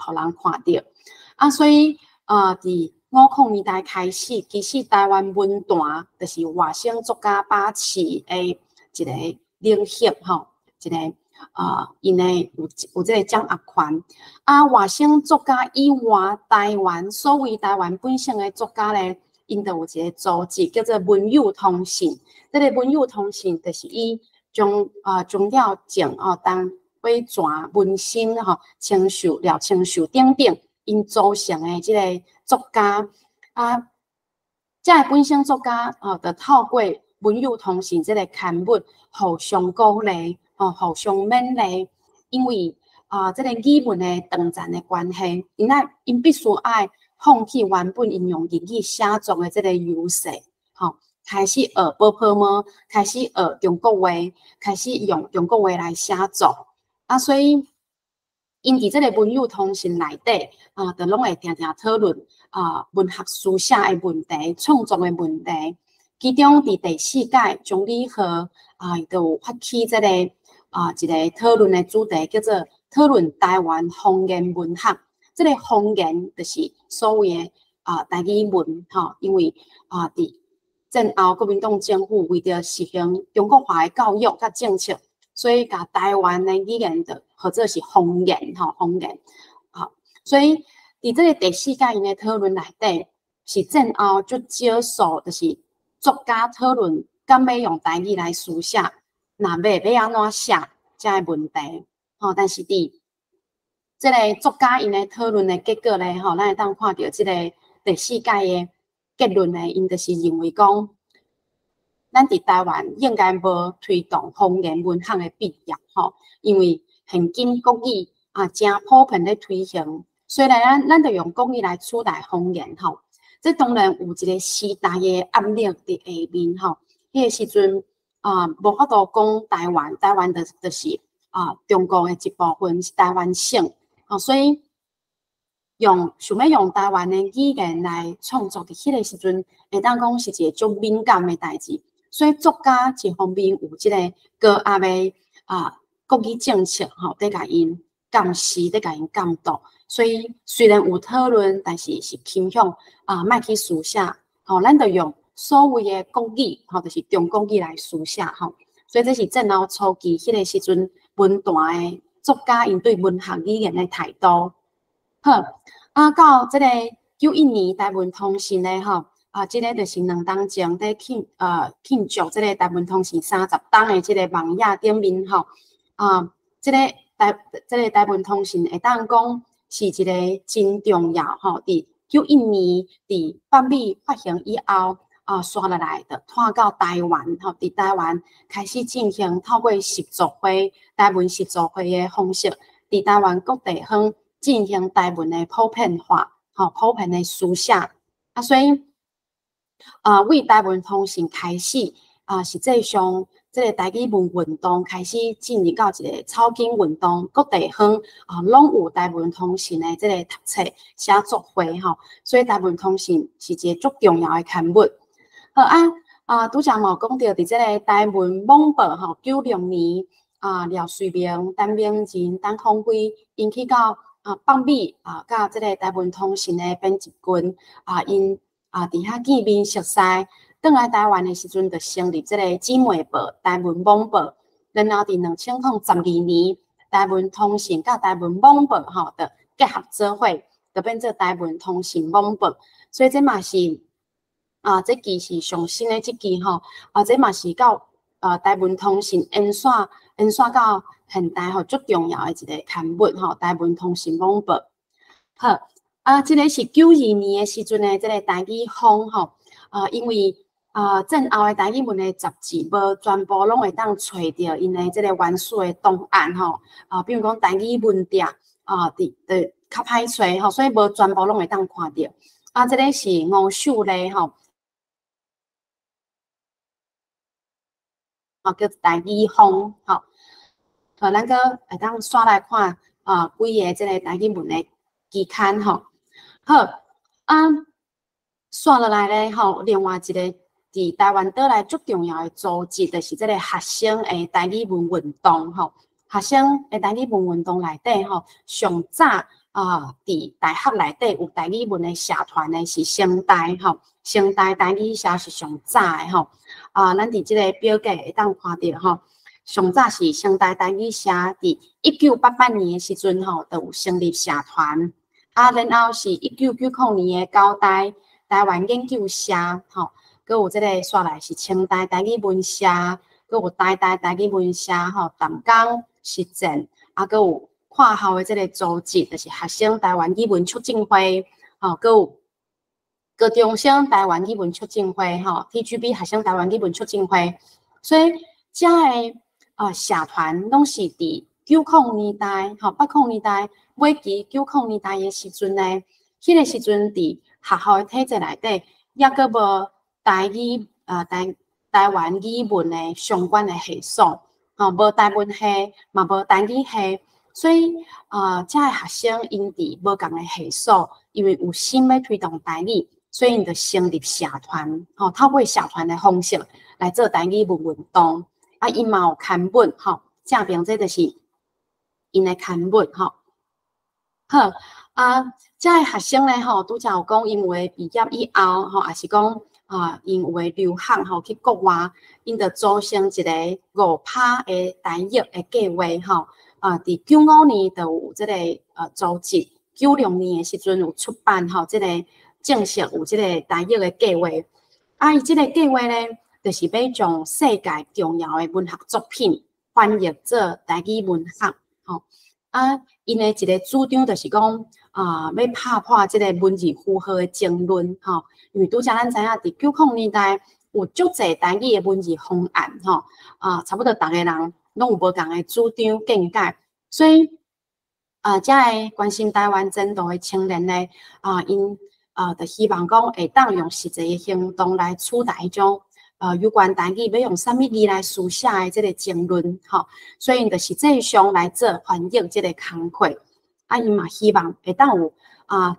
互人看到所以伫。50年代开始，其实台湾文坛就是外省作家把持的一个领域一个因为有这个掌握权外省作家以外，台湾所谓台湾本省的作家咧，因都有一个组织叫做文友通信。这个文友通信就是以将中了证当伪传文心清秀廖清秀等等。因组成的这个作家这个本省作家就透过文友同行这个刊物互相鼓励，互相勉励，因为这个语文的长暂的关系，因必须爱放弃原本因用日语写作的这个优势，开始学波波么，开始学中国话，开始用中国话来写作，所以因伫这个文友通信内底，就拢会常常讨论文学书写的问题、创作的问题。其中伫第4届钟理和就发起这个一个讨论的主题，叫做讨论台湾方言文学。这个方言就是所谓的台语文，因为伫战后国民党政府为着实行中国化的教育甲政策，所以甲台湾的语言的或者是方言，方言，所以伫这个第4届因的讨论内底，是战后最少数就是作家讨论敢要用台语来书写，那要安怎写这个问题，但是伫这个作家因的讨论的结果咧，咱会当看到这个第4届的结论咧，因就是认为讲，咱伫台湾应该无推动方言文学的必要，因为现今国语真普遍咧推行，虽然咱就用国语来取代方言，这当然有一个时代的压力伫下面，迄个时阵无法度讲台湾，台湾就是中国的一部分，是台湾省。所以想要用台湾的语言来创作，伫迄个时阵，会当讲是一个足敏感的代志。所以作家一方面有即个高压的国语政策，在甲因监视，在甲因监督。所以虽然有讨论，但是是倾向莫去书写，咱就用所谓的国语，就是中国语来书写，所以这是战后初期迄个时阵文坛的作家因对文学语言的态度。好，到这个91年台文通信咧，这个就是2当前在庆祝这个台文通信30档的这个网页顶面，这个台文通信会当讲是一个真重要，伫91年伫北美发行以后。刷落来的，拖到台湾，伫台湾开始进行透过习作会、台文习作会的方式，伫台湾各地方进行台文的普遍化，普遍的书写。所以为台文通信开始，实际上这个台语文运动开始进入到一个草根运动，各地方拢有台文通信的这个读册写作会，所以台文通信是一个足重要的刊物。好拄则嘛讲到伫这个台文网报96年廖瑞明、陈明仁、陈鸿辉引起到北美甲这个台文通信的编辑群因伫遐见面熟悉，转来台湾的时阵就成立这个姊妹报台文网报，然后伫2012年台文通信甲台文网报就结合做伙，就变做台文通信网报，所以这嘛是。这期是上新的这期这嘛是到台文通信演算到现代最重要的一个刊物台文通信网报。好这个是92年的时阵的这个台语风因为战后的台语文的杂志无全部拢会当找到因的这个原始的档案比如讲台语文帖伫较歹找所以无全部拢会当看到这个是吴秀丽叫台语风，咱个会当刷来看几个这个台语文的期刊好刷落来咧另外一个伫台湾岛内最重要的组织，就是这个学生的台语文运动学生的台语文运动内底上早伫大学内底有台语文的社团的是成大成大台语社是上早的咱伫即个表格会当看到上早是成大台语社伫1988年的时阵就有成立社团然后是1990年的高台湾研究社佮有即个刷来是清大台语文社，佮有台台语文社淡江实践佮有跨校的即个组织，就是学生台湾语文促进会，佮高中生台湾语文促进会吼 ，TGB 学生台湾语文促进会，所以遮个社团拢是伫90年代吼，80年代尾期90年代的时阵呢，迄个时阵伫学校的体制内底，抑阁无台语台湾语文的相关的系数，吼，无台文系，嘛无台语系，所以遮个学生因伫无共的系数，因为有心要推动台语，所以因就成立社团，吼，透过社团的方式来做台语文运动。啊，因嘛有刊物，吼，正边这就是因的刊物，吼。好遮个学生咧，吼，拄则有讲，因为毕业以后，吼，也是讲因为留学吼去国外，因就组成一个5趴的台语的计划，吼，伫95年就有这个组织，96年的时阵有出版，吼，这个正式有这个台语的计划。伊这个计划咧，就是要将世界重要的文学作品翻译做台语文学，吼。因的一个主张就是讲，要打破这个文字符号的争论，吼。因为拄则咱知影，伫90年代有足侪台语的文字方案，吼，差不多逐个人拢有无共的主张见解，所以遮个关心台湾前途的青年咧，因就希望讲会当用实际的行动来取代迄种有关台语要用啥物字来书写的这个争论，吼，所以因就实际上来做翻译这个工作。因嘛希望会当有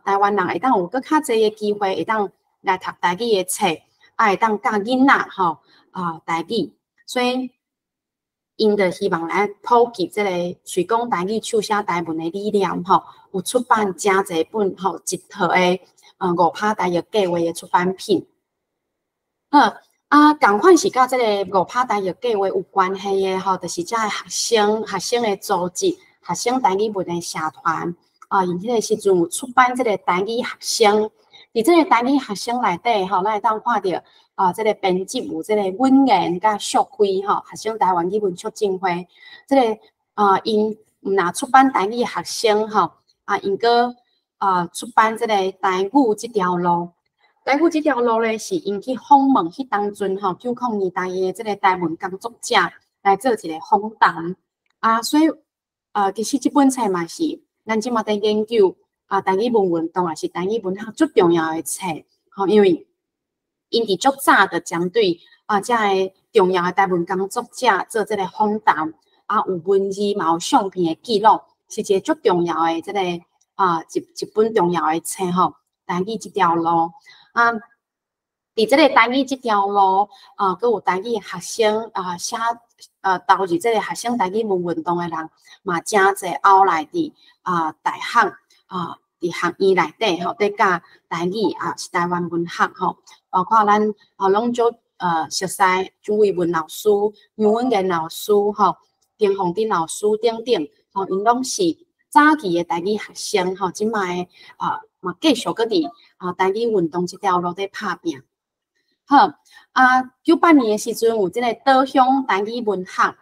台湾人会当有更较侪的机会，会当来读台语的册，会当教囡仔吼台语，所以因就希望来普及这个推广台语手写台文的理念，吼，有出版真侪本吼一套的5趴台语计划的出版品。同款是甲这个5趴台语计划有关系的吼，就是遮个学生的组织。学生台语文的社团因迄个时阵有出版这个台语学生，伫这个台语学生内底吼，咱会当看到这个编辑有这个文言甲淑慧吼，学生台湾语文促进会，这个因若出版台语学生吼，因个出版这个台语这条路，台语这条路咧是因去访问迄当阵吼90年代的这个台文工作者来做一个访谈所以。其实这本册嘛是咱即马在研究台语文运动，也是台语文学最重要的册，吼，因为因伫足早就针对遮个重要的台文工作者做这个访谈，有文字嘛有相片的记录，是一个足重要的这个一本重要的册吼，台语这条路伫这个台语这条路佮有台语学生写投入这个学生台语文运动的人。嘛，真侪后来伫大学伫学院内底吼，在教台语是台湾文学吼，包括咱拢足熟悉朱伟文老师、杨文元老师吼、丁宏珍老师等等吼，因拢是早期的台语学生吼，即卖嘛继续搁伫台语运动这条路在拍拼。好，98年的时阵有即个岛乡台语文学。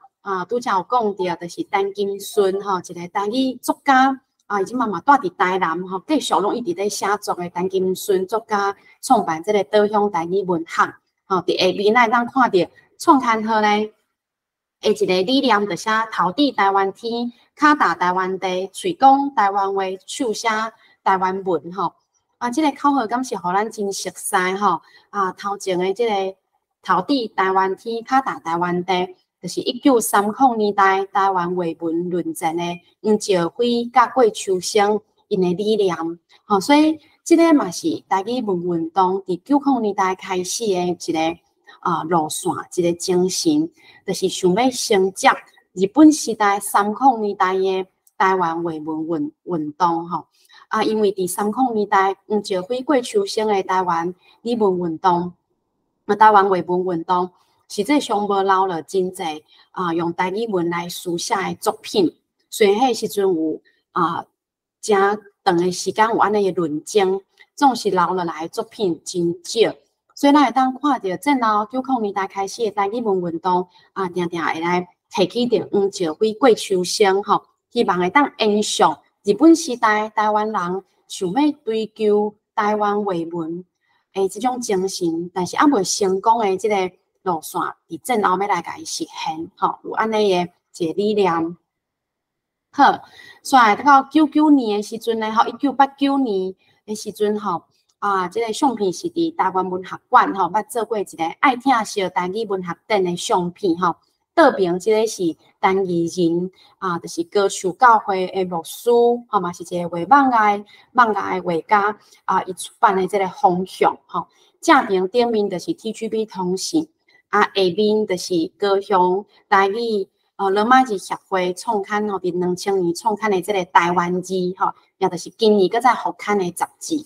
拄则有讲到，就是陈金顺吼，一个台语作家伊即嘛住伫台南吼，继续拢一直在写作的陈金顺作家创办这个岛乡台语文学吼，伫下面咱当看到创刊号咧，一个理念就写头顶台湾天，脚踏台湾地，嘴讲台湾话，手写台湾文吼。这个口号敢是互咱真熟悉吼。头前的这个头顶台湾天，脚踏台湾地。就是1930年代台湾话文论战的黄兆辉甲郭秋生因的理念，所以这个嘛是台语文运动伫90年代开始的一个路线，一个精神，就是想要承接日本时代30年代的台湾话文运动吼。因为伫30年代黄兆辉、郭秋生的台湾语文运动，台湾话文运动。实际上无留了真侪用台语文来书写的作品，虽然迄时阵有真长的时间有安尼的论证，总是留落来的作品真少。所以咱会当看到战后90年代开始的台语文运动定定会来提起着黄兆辉、郭秋生吼，希望会当延续日本时代台湾人想要追求台湾话文即种精神，但是还未成功的即个路线，伫战后要来甲伊实现，吼，有安尼的一个理念。好，所以到99年的时阵呢，吼，1989年的时阵，吼，即个相片是伫台湾文学馆，吼，捌做过一个爱听小台语文学展的相片，吼，倒边即个是单义人，就是高树教会的牧师，吼，嘛是一个画漫画的画家，伊出版的即个方向，吼，正边顶面就是 TGB 通信，下面就是高雄台语。罗马字协会创刊吼，伫2000年创刊的即个台湾字吼，也就是今年搁再复刊的杂志。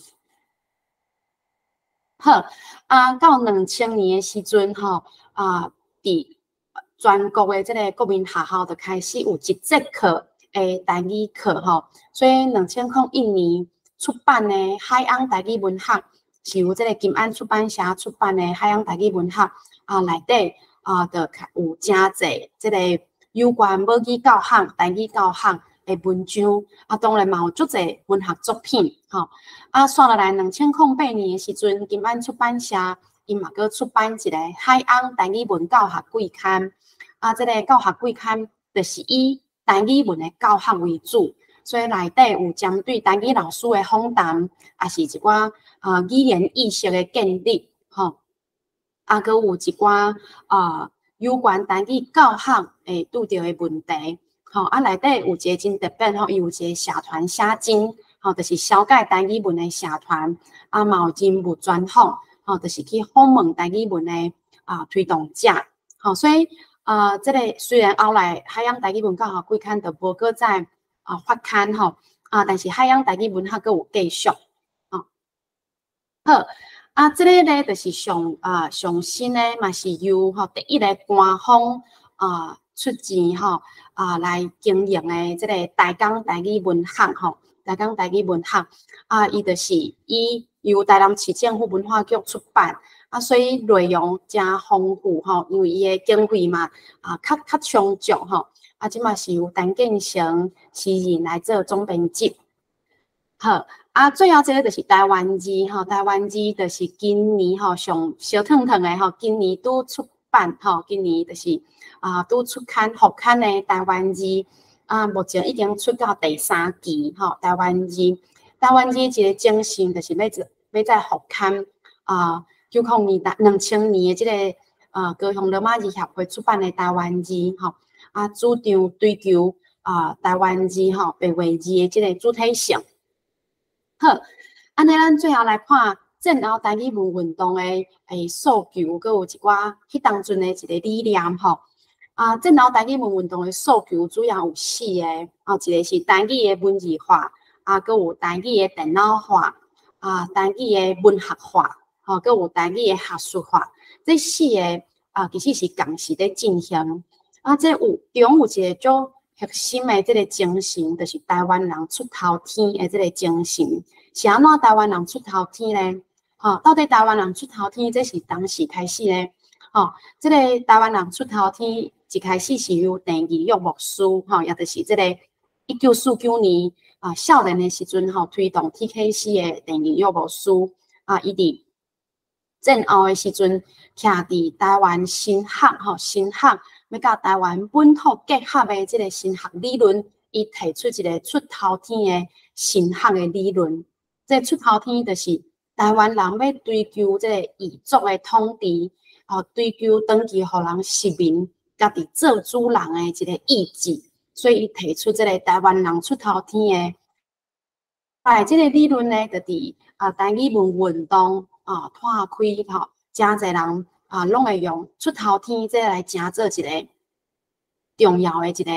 好，到2000年的时阵吼，伫全国的即个国民学校就开始有一节课的台语课吼，所以2001年出版的《海洋台语文学》是由即个金安出版社出版的《海洋台语文学》内底就有真侪即个。有关母语教学、台语教学的文章，当然嘛有足侪文学作品，吼。算落来2008年的时阵，金安出版社伊嘛阁出版一个《海洋台语文教学季刊》，这个教学季刊就是以台语文的教学为主，所以内底有针对台语老师的访谈，也是一寡语言意识的建立，吼。阁有一寡有关台语教学会拄到的问题，吼，内底有一个真特别吼，伊有一个社团写真，吼，就是了解台语文的社团，嘛有人物专访，吼，就是去访问台语文的推动者，吼，所以这个虽然后来海洋台语文教学季刊就无搁再发刊吼，但是海洋台语文学阁有继续，好。这个咧就是上新咧，嘛是由第一个官方出钱来经营的这个台港台语文学吼，台港台语文学伊就是以由台南市政府文化局出版所以内容真丰富吼，因为伊的经费嘛较充足吼，即嘛是由陈建成诗人来做总编辑，好。最后这个就是台湾字吼，台湾字就是今年吼上小腾腾的吼，今年拄出版吼，今年就是拄出刊复刊的台湾字目前已经出到第3期吼，台湾字一个精神就是要再复刊2000年的这个高雄罗马字协会出版的台湾字吼，主张追求台湾字吼白话字的这个主体性。好，安尼咱最后来看战后台语文运动的诉求，阁有一寡迄当阵的一个理念吼。战后台语文运动的诉求主要有4个，一个是台语的文字化，阁有台语的电脑化，台语的文学化，阁有台语的学术化。这4个其实是同时在进行。这有一个足核心的这个精神，就是台湾人出头天的这个精神。是安怎台湾人出头天呢？到底台湾人出头天，这是当时开始呢？这个台湾人出头天一开始是由郑义玉牧师，也就是这个1949年少年的时阵推动 TKC 的郑义玉牧师伊伫战后的时阵，徛伫台湾新学要甲台湾本土结合的这个新学理论，伊提出一个出头天的新学的理论。这出头天就是台湾人要追求这个异族的统治，追求长期互人实名，家己做主人的一个意志，所以伊提出这个台湾人出头天的。这个理论呢，就伫台语文运动拓开真侪人拢会用出头天这来成做一个重要的一个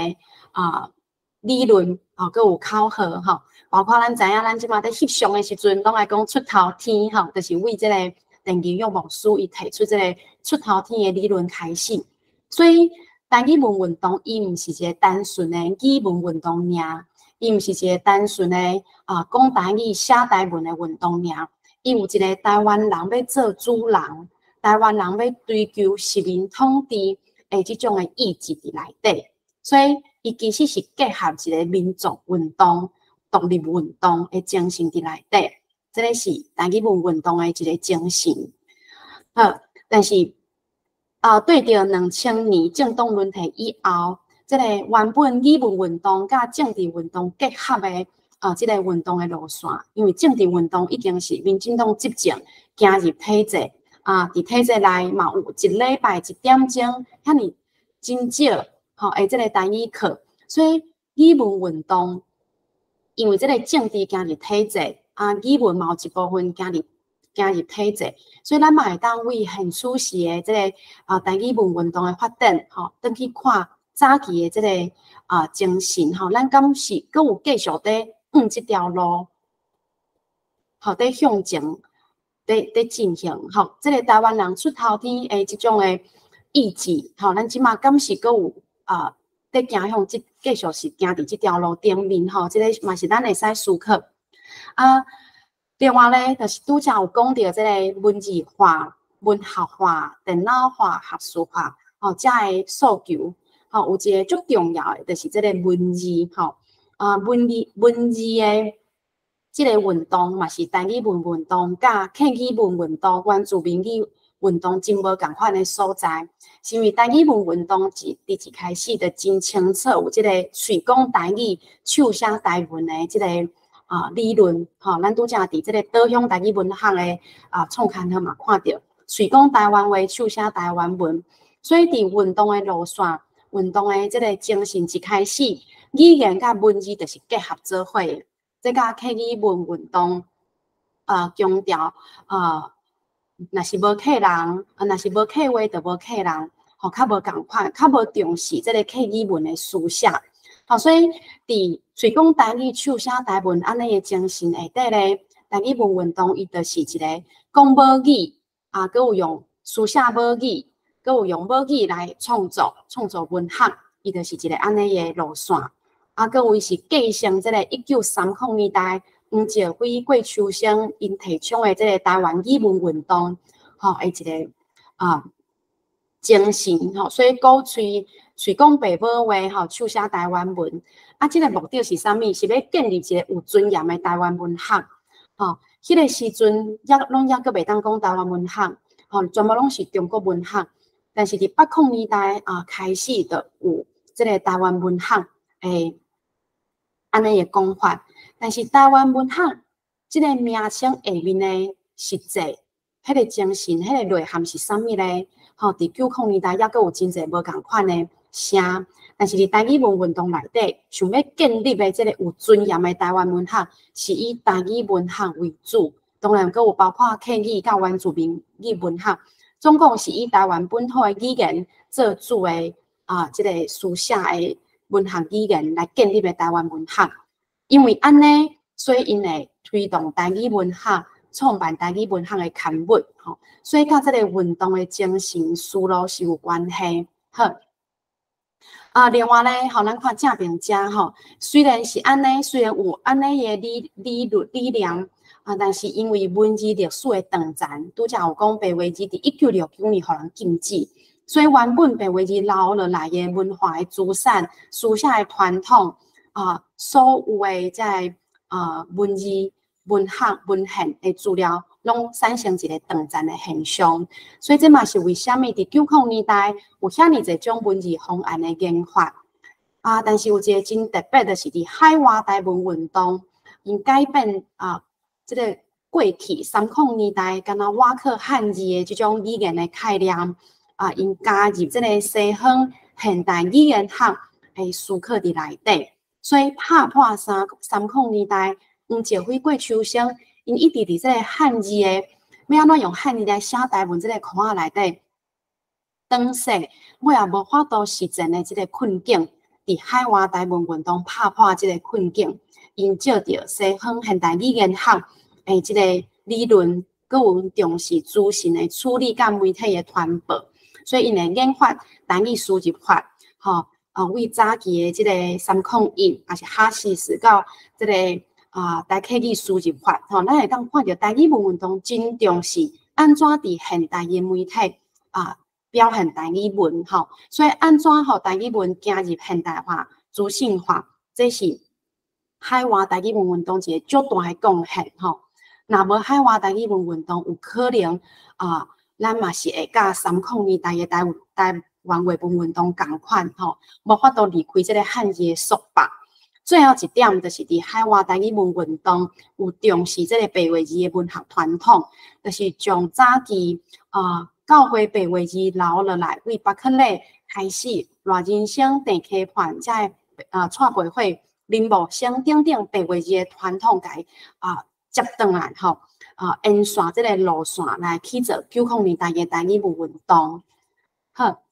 理论阁有口号包括咱知影，咱即马在翕相的时阵，拢爱讲出头天就是为这个郑义玉牧师伊提出这个出头天的理论开始。所以台语文运动伊毋是一个单纯的语文运动尔，伊毋是一个单纯的讲台语写台文的运动尔，伊有一个台湾人要做主人，台湾人要追求实名统治的这种的意志伫内底，所以伊其实是结合一个民族运动、独立运动的精神伫内底。这个是台语文运动的一个精神。好，但是对着2000年政党轮替以后，这个原本语文运动甲政治运动结合的这个运动的路线，因为政治运动已经是民进党执政加入体制伫体制内嘛有1礼拜1点钟，遐尼真少这个台语课，所以语文运动因为这个政治加入体制语文嘛有一部分加入体制，所以咱嘛会当为现处时的这个台语文运动的发展转去看早期的这个精神咱敢是佫有继续在这条路在向前在进行这个台湾人出头天的这种的意志咱即马敢是佫有在行向继续是行伫这条路顶面这个嘛是咱会使思考另外咧，就是拄则有讲到这个文字化、文学化、电脑化、学术化这个诉求有一个最重要的，就是这个文字文字的这个运动嘛是台语文运动甲客语文运动、原住民语运动真无共款的所在，是因为台语文运动伫一开始就真清楚有这个嘴讲台语、手写台文的这个理论咱拄则伫这个导向台语文学的创刊号嘛看到，嘴讲台湾话、手写台湾文，所以伫运动的路线、运动的这个精神一开始，语言甲文字就是结合做伙的。这甲客语文运动强调若是无客人，若是无客话就无客人，较无共款，较无重视这个客语文的书写。所以伫嘴讲台语、手写台文安尼的精神下底咧，台语文运动伊就是一个讲母语佫有用书写母语，佫有用母语来创作文学，伊就是一个安尼的路线。佫有是继承这个1930年代黄兆辉、郭秋生因提倡的这个台湾语文运动的一个精神所以鼓吹嘴讲爸母话手写台湾文这个目的是啥物？是要建立一个有尊严的台湾文学迄个时阵拢佫袂当讲台湾文学全部拢是中国文学，但是伫80年代开始就有这个台湾文学安尼的讲法，但是台湾文学这个名称下面的实际，迄个精神，迄个内涵是啥物咧？伫90年代抑佫有真侪无共款的声，但是伫台语文运动内底，想要建立的这个有尊严的台湾文学，是以台语文学为主，当然佫有包括客语甲原住民语文学，总共是以台湾本土的语言做主的这个书写的文学语言来建立的台湾文学，因为安尼，所以因会推动台语文学，创办台语文学的刊物，所以甲这个运动的精神思路是有关系。好，另外咧，咱看正评者虽然是安尼，虽然有安尼的理念但是因为文字历史的断层，拄则有讲白话字伫1969年互人禁止。所以原本白话字留落来的文化的资产、书写的传统所有的在文字、文学、文献的资料，拢产生一个断层的现象。所以这嘛是为虾米伫90年代有遐尼侪种文字方案的研发但是有一个真特别的是伫海外台文运动，因改变这个过去30年代敢若瓦克汉字的这种语言的概念。因加入这个西方现代语言学的思考伫内底，所以打破30年代黄兆辉、郭秋生，因一直伫这个汉字的要安怎用汉字来写台文这个框仔内底，当时我也无法度实践的这个困境，伫海外台文运动打破这个困境，因照着西方现代语言学的这个理论，佮有重视资讯的处理甲媒体的传播。所以，因会研发台语输入法，为早期的这个301，也是哈西斯到这个台客语输入法，咱会当看到台语文运动真重视安怎伫现代的媒体表现台语文，所以安怎互台语文加入现代化、资讯化，这是海外台语文运动一个足大的贡献，若无海外台语文运动，有可能咱嘛是会甲30年代嘅台湾话文运动共款吼，无法度离开即个汉字嘅束缚。最后一点就是伫海外台语文运动有重视即个白话字嘅文学传统，就是从早期教会白话字留落来，为巴克勒开始赖人生、郑溪畔，即个蔡培慧、林茂生等等白话字嘅传统界接转来吼，沿线即个路线来去做90年代嘅台语文运动。好。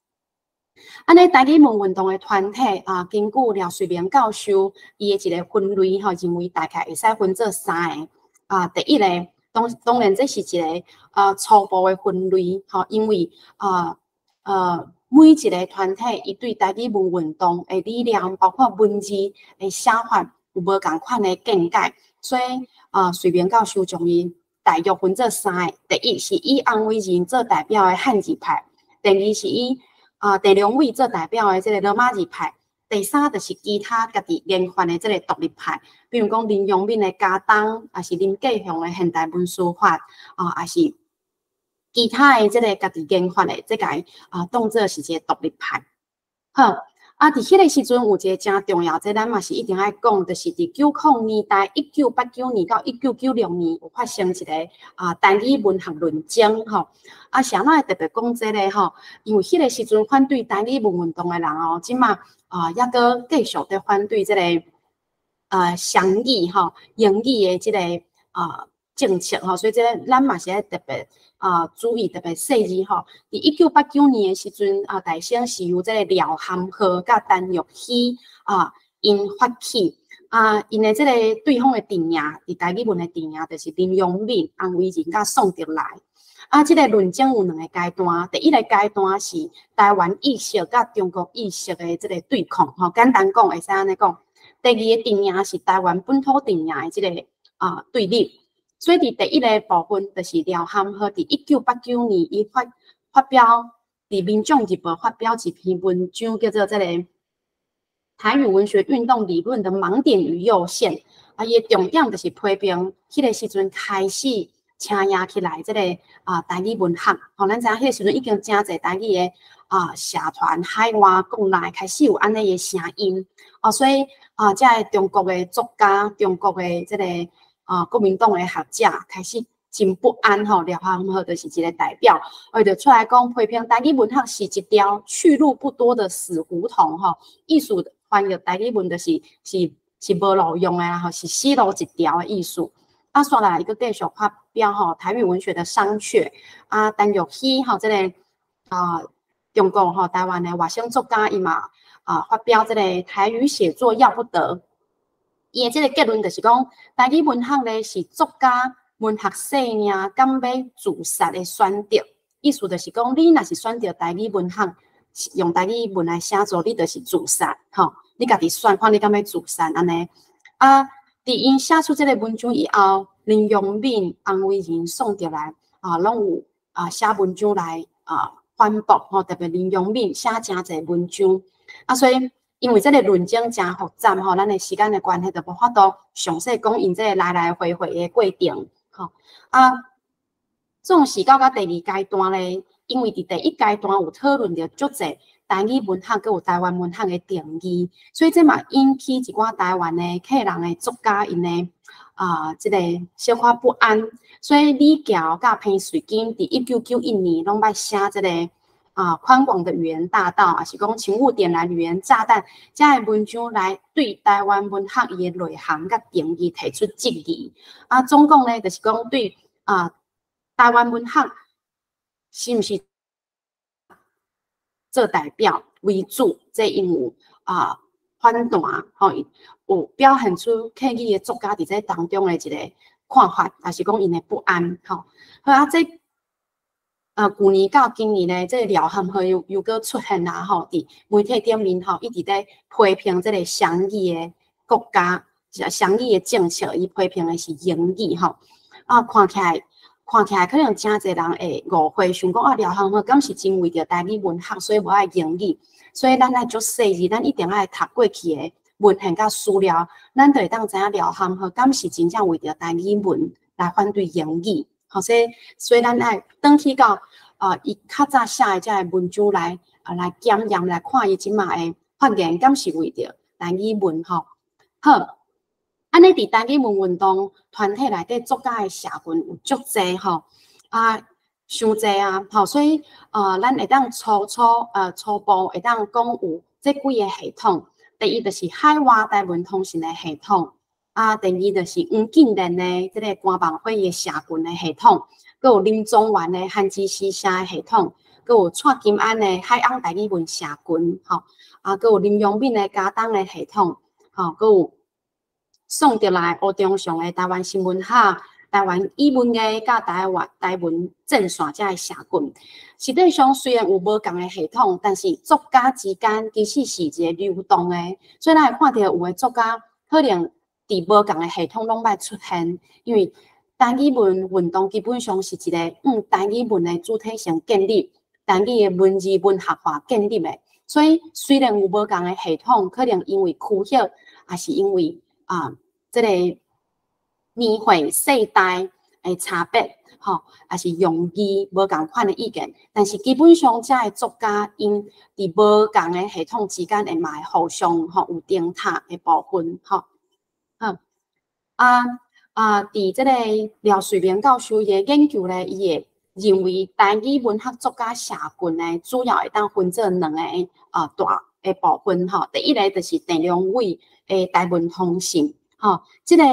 安尼台语文运动的团体根据廖水明教授伊的一个分类吼，认为大概会使分做3个第一个，当然这是一个初步的分类吼，因为每一个团体伊对台语文运动的理念，包括文字的写法有无共款的见解，所以水明教授将伊大约分做3个。第一是以安徽人做代表的汉字派，第二是以第2位做代表的这个罗马字派，第3就是其他家己研发的这个独立派，比如讲林阳敏的家当，还是林继雄的现代文书法，还是其他的这个家己研发的这个当作是一个独立派。好，伫迄个时阵有一个真重要，这咱嘛是一定要讲，就是伫90年代，1989年到1996年有发生一个台语文学论争吼。啥那会特别讲这个吼？因为迄个时阵反对台语文运动的人即嘛抑阁继续在反对这个双语吼、英语的这个政策吼，所以这个咱嘛是要特别注意特别细致吼。伫1989年的时阵大省是由这个廖汉和甲陈玉熙因发起因的这个对方的阵营，伫台语文的阵营就是林阳敏、安维仁甲宋德来。这个论争有2个阶段，第一个阶段是台湾意识甲中国意识的这个对抗吼，简单讲会使安尼讲。第2个阵营是台湾本土阵营的这个对立。所以伫第一个部分，就是廖汉和伫1989年伊发表伫《民众日报》发表一篇文章，叫做这个台语文学运动理论的盲点与右线。伊的重点就是批评迄个时阵开始请引起来这个台语文学。咱知影迄个时阵已经真侪台语的社团海外国内开始有安尼的声音。所以这中国的作家、中国的这个国民党的学者开始真不安吼，廖汉和就是一个代表，就出来讲批评台语文学是一条去路不多的死胡同吼。意思翻译台语文就是无路用的啦吼，是死路一条的意思。刷来一个继续发表吼台语文学的商榷陈玉熙吼这个中国吼台湾的外省作家伊嘛发表这个台语写作要不得。伊的这个结论就是讲，台语文学咧是作家文学生命敢要自杀的选择。意思就是讲，你若是选择台语文学，用台语文来写作，你就是自杀吼。你家己选看你敢要自杀安尼伫因写出这个文章以后，林阳敏、安维仁、宋德来拢有写文章来反驳吼，特别林阳敏写真侪文章所以。因为这个论争真复杂吼，咱的时间的关系，就无法度详细讲因这个来来回回的过程吼总是到第2阶段咧，因为伫第1阶段有讨论到足侪台语文学佮有台湾文学的定义，所以这嘛引起一寡台湾的客人的作家因的这个小可不安，所以李乔佮彭水金伫1991年拢捌写这个。宽广的语言大道是讲请勿点燃语言炸弹，这样的文章来对台湾文学伊的内涵甲定义提出质疑总共咧就是讲对台湾文学是毋是做代表为主，这因有反弹吼，有表现出客语的作家伫这当中的一个看法，也是讲因的不安吼。好这。去年到今年咧，这个廖汉和又搁出现啦吼，伫媒体顶面吼，一直在批评这个双语的国家，双语的政策，伊批评的是英语吼。看起来可能真侪人会误会，想讲廖汉和敢是真为着台语文学，所以无爱英语，所以咱爱做细致，咱一定爱读过去的文献甲史料，咱就会当知影廖汉和敢是真正为着台语文来反对英语。好，所以咱爱登去到伊较早写的这个文章来来检验来看伊即马的发言，敢是为着台语文吼。好，安尼伫台语文运动团体内底作家的社群有足济吼伤济啊，吼，所以咱会当初步会当讲有这几个系统。第一就是海外台文通信的系统，第二就是黄敬仁的这个官网会议社群的系统，佮有林宗元的汉字诗社的系统，佮有蔡金安的海洋台语文社群，吼，佮有林永敏的家当的系统，吼，佮有宋德来吴忠祥的台湾新闻下。台湾语文的甲台文正线这个社群，实际上虽然有无共的系统，但是作家之间其实是一个流动的，所以咱会看到有的作家可能伫无共的系统拢歹出现，因为台语文运动基本上是一个台语文的主体性建立，台语的文字文学化建立的，所以虽然有无共的系统，可能因为区域，也是因为这个。年岁世代的差别，吼，也是用语无共款的意见，但是基本上，这个作家因伫无共的系统之间，会嘛会互相吼有顶塔的部分，吼，伫这个廖瑞明教授的研究咧，伊会认为台语文学作家社群咧，主要会当分做两个大的部分，吼，第一个就是陈良伟的台文通信，吼，这个。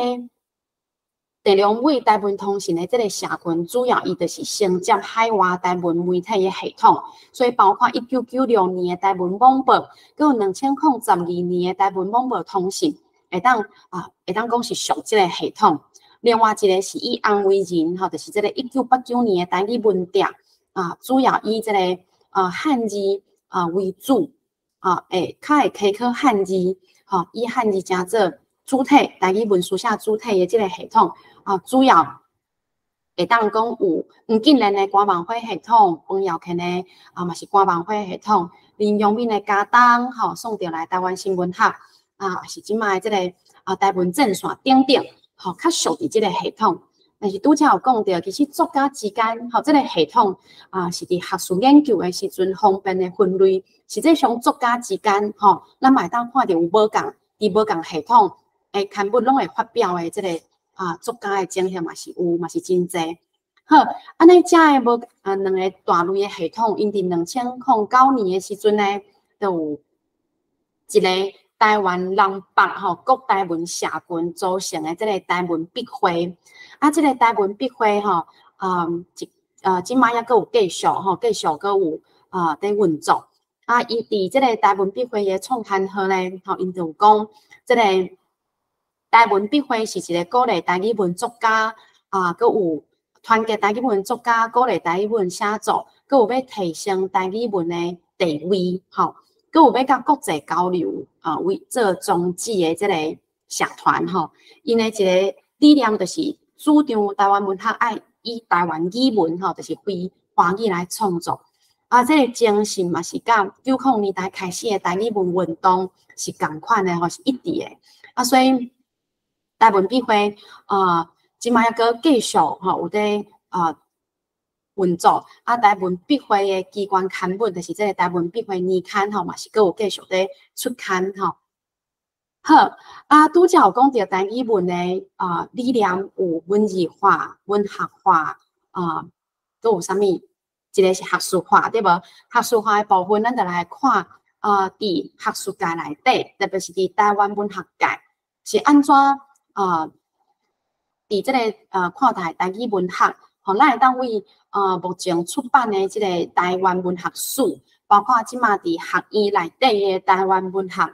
陈良伟台文通信的这个社群，主要伊就是承接海外台文媒体的系统，所以包括1996年的台文网报，佮有2012年的台文网报通信，会当讲是属这个系统。另外一个是以安为人，吼，就是这个1989年的台语文摘，主要以这个汉字为主，较会开考汉字，吼，以汉字加做主体，台语文书写主体的这个系统。主要会当讲有黄敬仁的官网会系统，黄耀庆的嘛是官网会系统，林永敏的家当，吼，送到来台湾新闻学是即卖这个台文正线等等，吼，较属于这个系统。但是拄则有讲到，其实作家之间，吼，这个系统是伫学术研究的时阵方便的分类。实际上，作家之间，吼，咱嘛会当看到有无共，伫无共系统，刊物拢会发表的这个。作家的种项嘛是有，嘛是真侪。好，安尼遮的无两个大类的系统，因伫2009年的时阵呢，都有一个台湾南北吼各台文社群组成的这个台文笔会。这个台文笔会吼，即摆还阁有继续吼，继续阁有在运作。伊伫这个台文笔会的创刊号咧，吼，因就讲这个。台文笔会是一个鼓励台语文作家佮有团结台语文作家，鼓励台语文写作，佮有要提升台语文的地位，吼，佮有要甲国际交流为做宗旨的这个社团，吼，因的一个理念就是主张台湾文学爱以台湾语文，吼，就是非华语来创作。这个精神嘛是甲90年代开始的台语文运动是同款的，吼，是一致的。所以。台文笔会即摆还阁继续吼，有在运作。台文笔会的机关刊物就是这个台文笔会年刊吼，嘛是阁有继续在出刊吼。好，拄则有讲到台语文的理念有文字化、文学化都有啥物？一个是学术化，对无？学术化的部分，咱就来看伫学术界内底，特别是伫台湾文学界是安怎？伫这个看台语文学，吼，咱会当为目前出版的这个台湾文学史，包括即马伫学院内底的台湾文学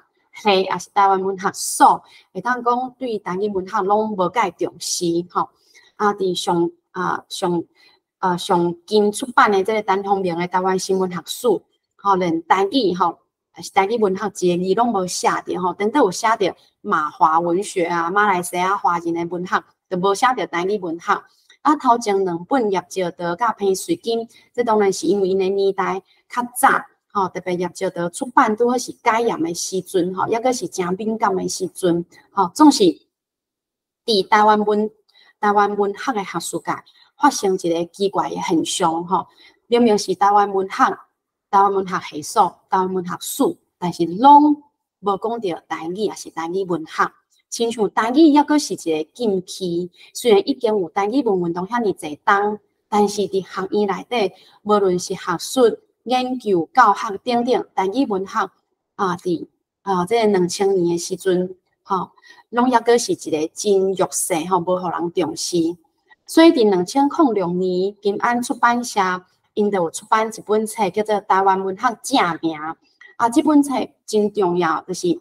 系，也是台湾文学所，会当讲对台语文学拢无介重视，吼。伫上近出版的这个单方面的台湾新闻学史，吼，连台语吼。是台语文学一个字拢无写着吼，等到有写着马华文学马来西亚华人的文学，就无写着台语文学。头前2本叶照德甲彭瑞金，这当然是因为因的年代较早吼，特别叶照德出版拄好是戒严的时阵吼，抑个是真敏感的时阵吼，总是伫台湾文台湾文学的学术界发生一个奇怪的现象吼，明明是台湾文学、台湾文学系所、台湾文学史，但是拢无讲到台语也是台语文学。亲像台语抑阁是一个禁区，虽然已经有台语文运动遐尼侪档，但是伫学院内底，无论是学术、研究、教学等等，台语文学伫即个2000年的时阵，拢抑阁是一个真弱势无互人重视。所以伫2006年，金安出版社因就有出版一本册，叫做《台湾文学正名》。这本册真重要，就是。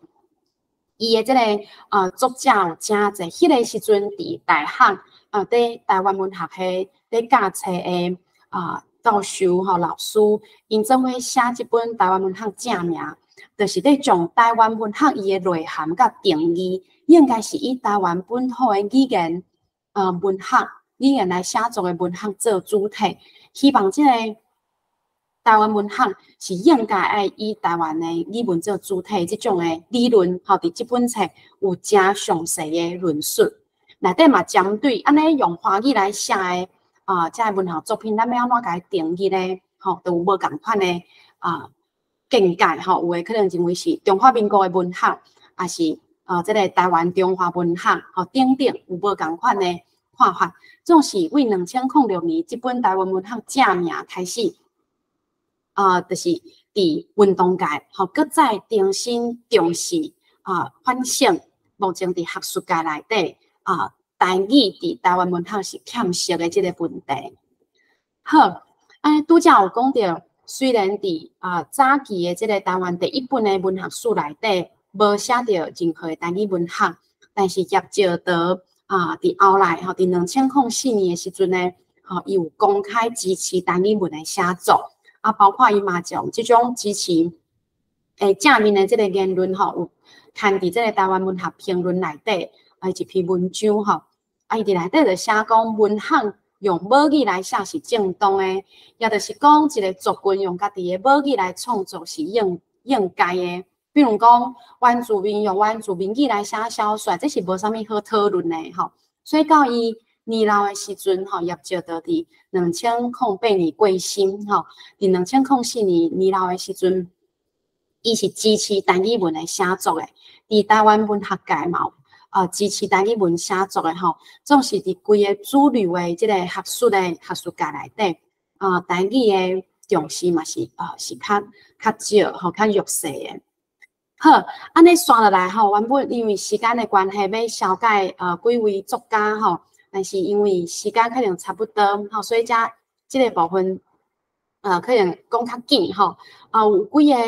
伊的即个作者有真侪，迄个时阵伫大学伫台湾文学系伫教册的教授老师，因做伙写即本台湾文学正名，就是伫将台湾文学伊的内涵甲定义，应该是以台湾本土的语言文学语言来写作的文学做主体，希望即个。台湾文学是应该爱以台湾的语文做主体，这种的理论，伫这本册有真详细的论述。内底嘛针对安尼用华语来写的这个文学作品，咱要安怎甲伊定义咧？都有无共款的见解，有诶可能认为是中华民国的文学，也是这个台湾中华文学，等等有无共款的看法。总是为2006年这本台湾文学正名开始。就是伫运动界，搁再重新重视反省目前伫学术界内底台语伫台湾文学是欠缺的这个问题。好，拄则有讲到，虽然伫早期的这个台湾第一本的文学书内底无写到任何的台语文学，但是叶绍德伫后来伫2004年的时阵呢，伊有公开支持台语文的写作。包括伊嘛将即种支持正面的即个言论有看伫即个台湾文学评论内底一篇文章伊伫内底就写讲文学用母语来写是正当的，也就是讲一个族群用家己的母语来创作是应该的。比如讲原住民用原住民语来写小说，这是无啥物好讨论的所以到伊年老的时阵叶绍德伫2008年过身伫2004年年老的时阵，伊是支持台语文的写作的，伫台湾文学界嘛支持台语文写作的总是伫规个主流的即个学术界内底台语的重视嘛是较少较弱势的。好，安尼刷落来原本因为时间的关系，要小解几位作家但是因为时间可能差不多所以这个部分可能讲较紧有几个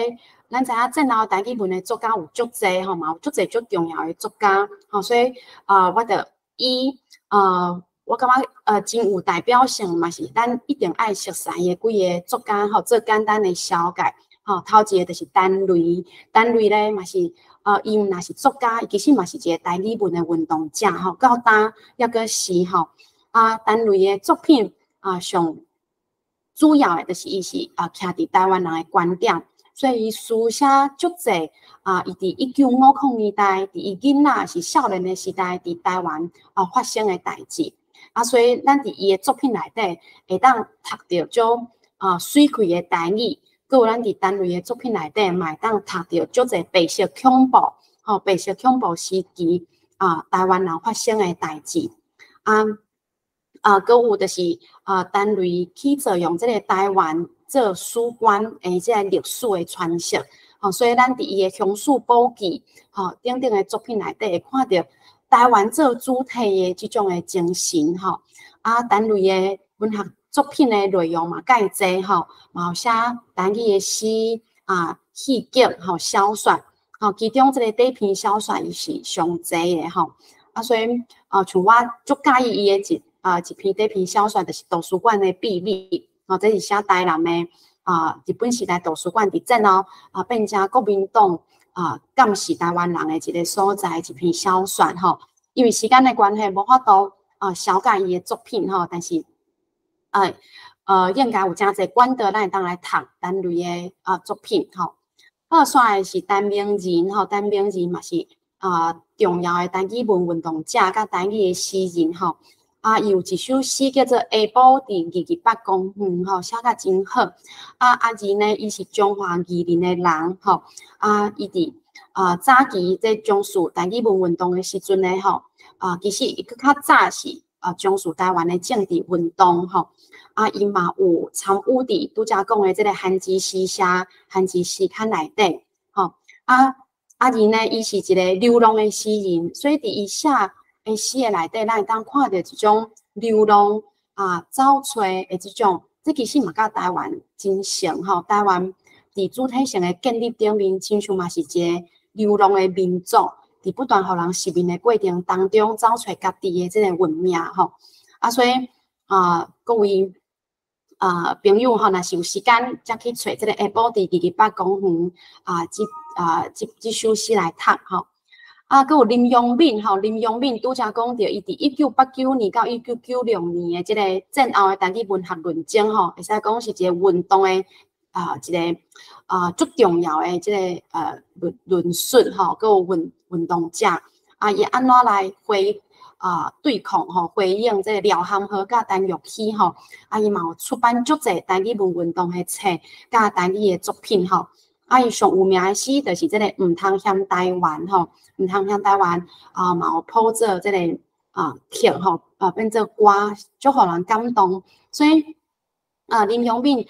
咱知影战后台语文的作家有足侪嘛有足侪足重要的作家所以我就以我感觉真有代表性嘛是咱一定爱熟悉的几个作家做简单的小解头一个就是陈雷咧嘛是伊若是作家，其实嘛是一个台语文的运动者到当抑阁是陈雷的作品上主要的就是伊是徛伫台湾人的观点，所以伊书写足侪伊伫1950年代，伫伊囡仔是少年的时代，伫台湾发生的代志所以咱伫伊的作品内底会当读到种水开的台语。搁有咱伫陈雷的作品内底，嘛会当读到足侪白色恐怖，白色恐怖时期台湾人发生的代志搁有就是陈雷去做用这个台湾做史观的这个历史的传承所以咱伫伊的《乡史宝记》等等的作品内底会看到台湾做主体的这种的精神陈雷的文学作品的内容嘛，介济嘛有写台语的诗戏剧小说其中这个短篇小说伊是上济的所以像我足介意伊的一篇短篇小说，就是图书馆的秘密这是写台南的日本时代图书馆伫战后变成国民党监视台湾人的一个所在一篇小说因为时间的关系，无法度小解伊的作品但是应该有真侪管道，咱会当来读陈雷的作品二刷的是陈明仁陈明仁嘛是重要的台语文运动者，甲台语的诗人有一首诗叫做《下晡伫28公园》吼，写甲真好。人呢，伊是中华宜林的人吼，伊伫早期在从事台语文运动的时阵呢吼，其实伊搁较早是从事台湾的政治运动吼，伊嘛有参与伫拄则讲的即个韩籍诗社、韩籍诗刊内底吼，人呢，伊是一个流浪的诗人，所以伫伊写诗的内底，咱会当看到一种流浪走找的这种，这其实嘛甲台湾真像吼。台湾伫主体性的建立顶面，亲像嘛是一个流浪的民族，伫不断互人殖民的过程当中，走找家己的这个文命吼。所以各位朋友吼，若是有时间，则去找这个下晡伫28公园这首诗来读吼。佮有林阳敏吼，林阳敏拄则讲到，伊伫1989年到1996年的即个战后的台语文学论争吼，会使讲是一个运动的一个足重要的即个论述吼，佮有运动者伊安怎来对抗吼，回应即个廖汉和甲陈玉熙吼，伊嘛有出版足侪台语文运动的册，甲台语的作品吼。伊上有名的诗就是即个毋通嫌台湾吼，毋通嫌台湾嘛有谱做即个曲吼，变做歌，足互人感动。所以林阳敏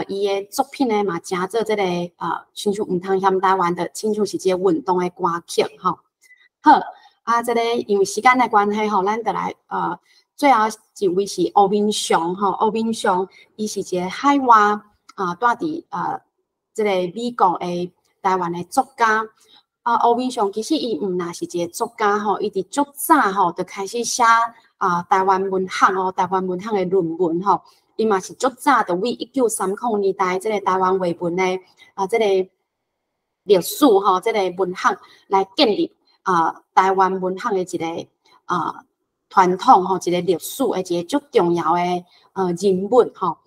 伊的作品呢嘛，真做即个亲像毋通嫌台湾的，亲像是一个运动的歌曲吼。好，即个因为时间的关系吼，咱就来最后一位是吴明祥吼，吴明祥伊是一个海外住伫即个美国的台湾的作家，吴明祥其实伊毋那是一个作家吼，伊伫足早吼就开始写台湾文学哦，台湾文学的论文吼，伊嘛是足早就为1930年代即个台湾话文的即个历史吼，即个文学来建立台湾文学的一个传统吼，一个历史的一个足重要的人物吼，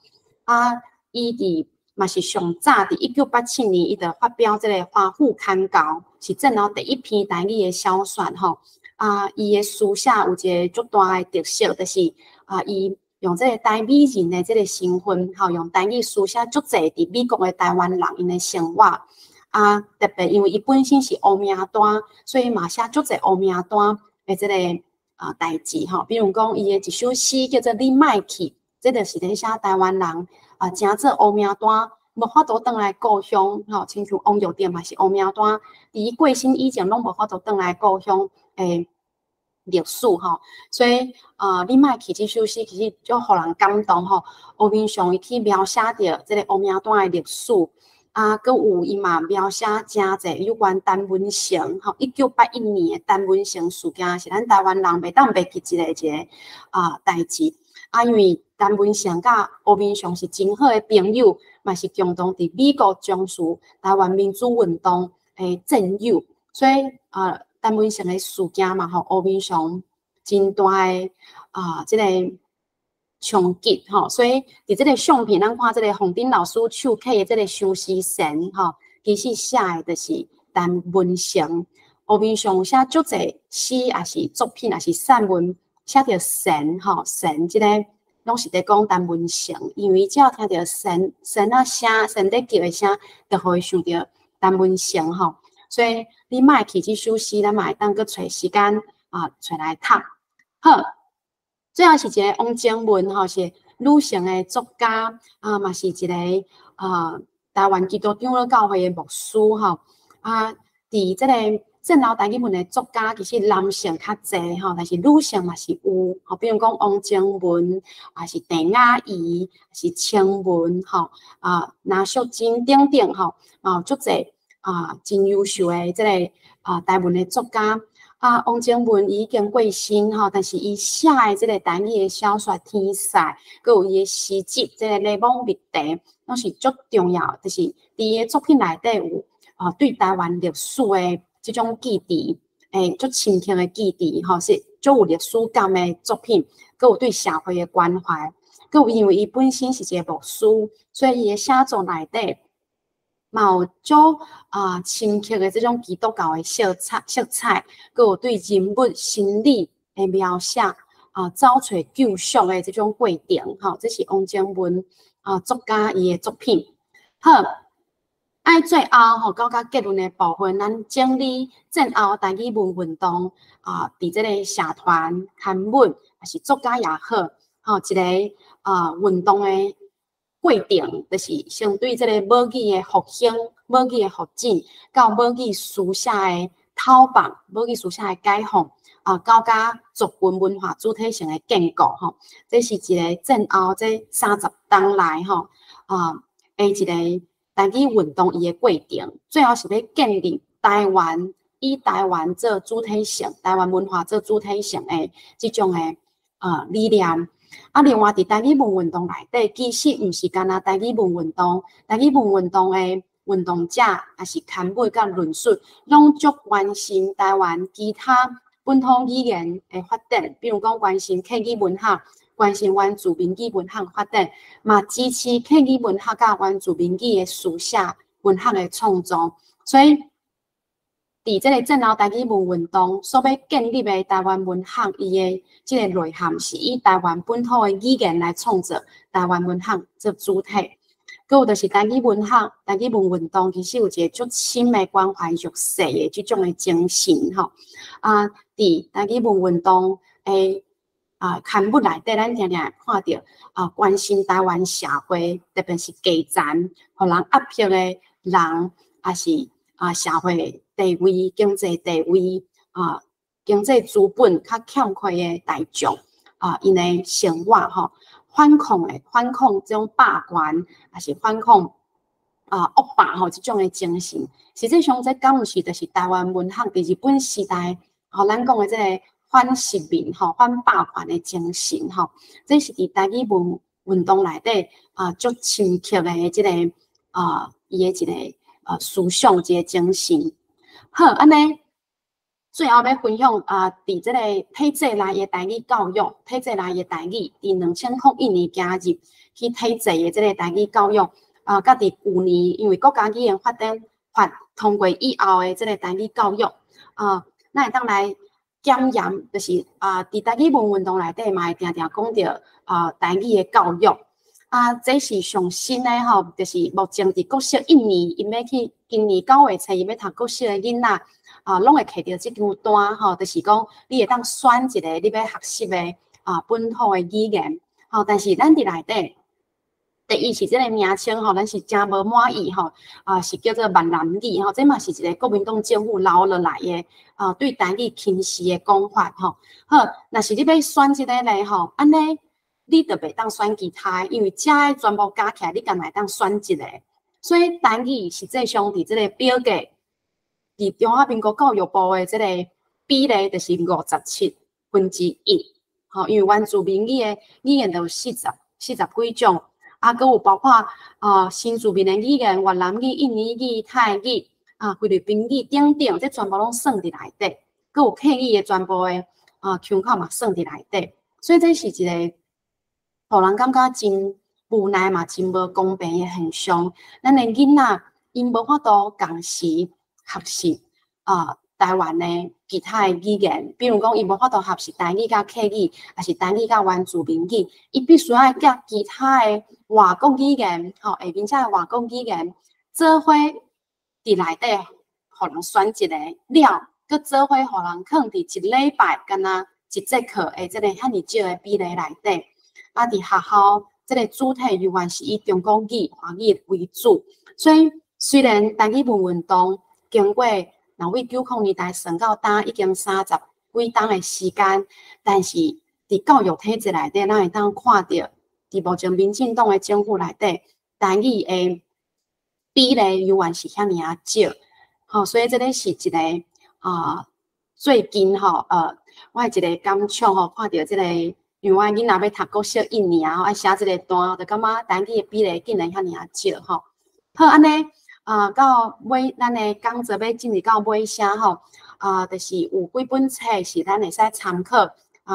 伊伫嘛是上早伫1987年，伊就发表即个《花虎刊稿》，是战后第一篇台语的小说吼。伊的书写有一个足大的特色，就是伊用即个台美人的即个身份吼，用台语书写足侪伫美国的台湾人因的生活。特别因为伊本身是乌名单，所以嘛写足侪乌名单的即个代志吼。比如讲，伊的一首诗叫做《你莫去》，这就是咧写台湾人。真做乌名单，无法度转来故乡吼，亲像王玉典嘛是乌名单，伫伊过身以前拢无法度转来故乡诶历史吼，所以你莫去这首诗其实就互人感动吼。吴明祥伊去描写着即个乌名单诶历史，佮有伊嘛描写真侪有关陈文成吼，1981年诶陈文成事件是咱台湾人袂当袂记一个代志。因为陈文成甲吴明祥是真好的朋友，嘛是共同伫美国从事台湾民主运动的战友，所以陈文成的事件嘛，吼吴明祥真大的即个冲击吼，所以伫即个相片，咱看即个洪丁老师手刻的即个相思神吼，其实写的就是陈文成。吴明祥写足侪诗，也是作品，也是散文。写着神吼，神即个拢是在讲陈文成，因为只要听到神声神在叫的声，就会想到陈文成吼。所以你莫去这首诗，咱嘛会当去找时间找来读。好，最后是一个王静文吼，是女性的作家嘛是一个台湾基督长老教会的牧师吼伫即个。正老台语文的作家其实男性较侪吼，但是女性嘛是有吼，比如讲王静文，是陈雅仪，是青文吼，拿淑珍等等吼，足侪真优秀的即个台文的作家。王静文已经过身吼，但是伊写的即个台语的小说《天使》，佮有伊的诗集，即个《雷蒙密地》，拢是足重要，就是伫伊的作品内底有对台湾历史的。这种记忆，足深刻的记忆，吼是足有历史感的作品，佮有对社会的关怀，佮有因为伊本身是一个牧师，所以伊的写作内底嘛有足深刻的这种基督教的色彩，佮有对人物心理的描写找找救赎的这种过程，吼，这是王靖文作家伊的作品。好，爱最后吼到结论的部分，咱整理战后台语文运动伫这个社团刊文还是作家也好，吼一个运动的过程，就是相对这个母语的复兴、母语的发展，到母语书写的讨棒、母语书写的解放。到族群文化主体性的建构吼，这是一个战后这30年来吼的一个台语运动伊的过程，最后是要建立台湾以台湾做主体性、台湾文化做主体性的这种的理念。另外伫台语文运动内底，其实毋是干那台语文运动，台语文运动的运动者也是刊物甲论述，拢足关心台湾其他本土语言的发展，比如讲关心客语文学，关心原住民语文学发展，嘛支持客语文学甲原住民语的书写文学的创作。所以，伫这个战后台语文运动所要建立的台湾文学，伊的这个内涵是以台湾本土的语言来创作台湾文学做主体。佮有就是台语文学、台语文运动，其实有一个足深的关怀弱势的这种的精神吼。伫台语文运动的刊物内底，咱常常看到关心台湾社会，特别是基层，互人压迫的人，也是社会地位、经济地位经济资本较欠缺的大众因的生活吼。反抗这种霸权，还是反抗恶霸吼，这种的精神，实际上这敢有是就是台湾文学伫日本时代咱讲的这个反殖民反霸权的精神这是伫台语文运动内底足深刻的这个伊的一个思想一个精神。好，安尼。最后要分享伫这个体制内的台语教育，体制内的台语伫2001年加入去体制的这个台语教育甲伫去年因为国家语言发展法通过以后的这个台语教育咱会当来检验，就是伫台语文运动内底嘛会常常讲到台语的教育这是上新的吼，就是目前伫国小1年，因要去今年9月初伊要读国小的囡仔。拢会摕到这张单吼，就是讲你会当选一个你要学习的本土的语言但是咱伫内底，第一是这个名称咱是真无满意是叫做闽南语这嘛是一个国民党政府留落来的对台语轻视的讲法好，若是你要选这个咧安尼你就袂当选其他，因为这个全部加起来，你敢会当选一个，所以台语实际上伫这个表格。伫中华民国教育部的这个比例就是57%，因为原住民语的语言就有40几种，佮有包括新住民的语言，越南语、印尼语、泰语菲律宾语等等，这全部拢算伫内底，佮有客语的全部的腔口嘛算伫内底，所以这是一个互人感觉真无奈嘛，真无公平的现象。咱的囡仔因无法度同时学习台湾的其他的语言，比如讲，伊无法度学习台语甲客语，还是台语甲原住民语，伊必须要甲其他的外国语言，下面这外国语言做伙伫内底，互人选一个了，佮做伙互人放伫一礼拜，敢若一节课的这个遐尼少的比例内底，伫学校这个主体永远是以中国语、华语为主，所以虽然台语文运动经过若为90年代算到今已经30几年的时间，但是伫教育体制内底，咱会当看到，伫目前民进党的政府内底，台语的比例永远是遐尼少，所以这个是一个最近我一个感触看到这个因为囡仔要读国小1年爱写这个单，就感觉台语的比例竟然遐尼少好，安尼。到尾，咱的讲座要进入到尾声就是有几本册是咱会使参考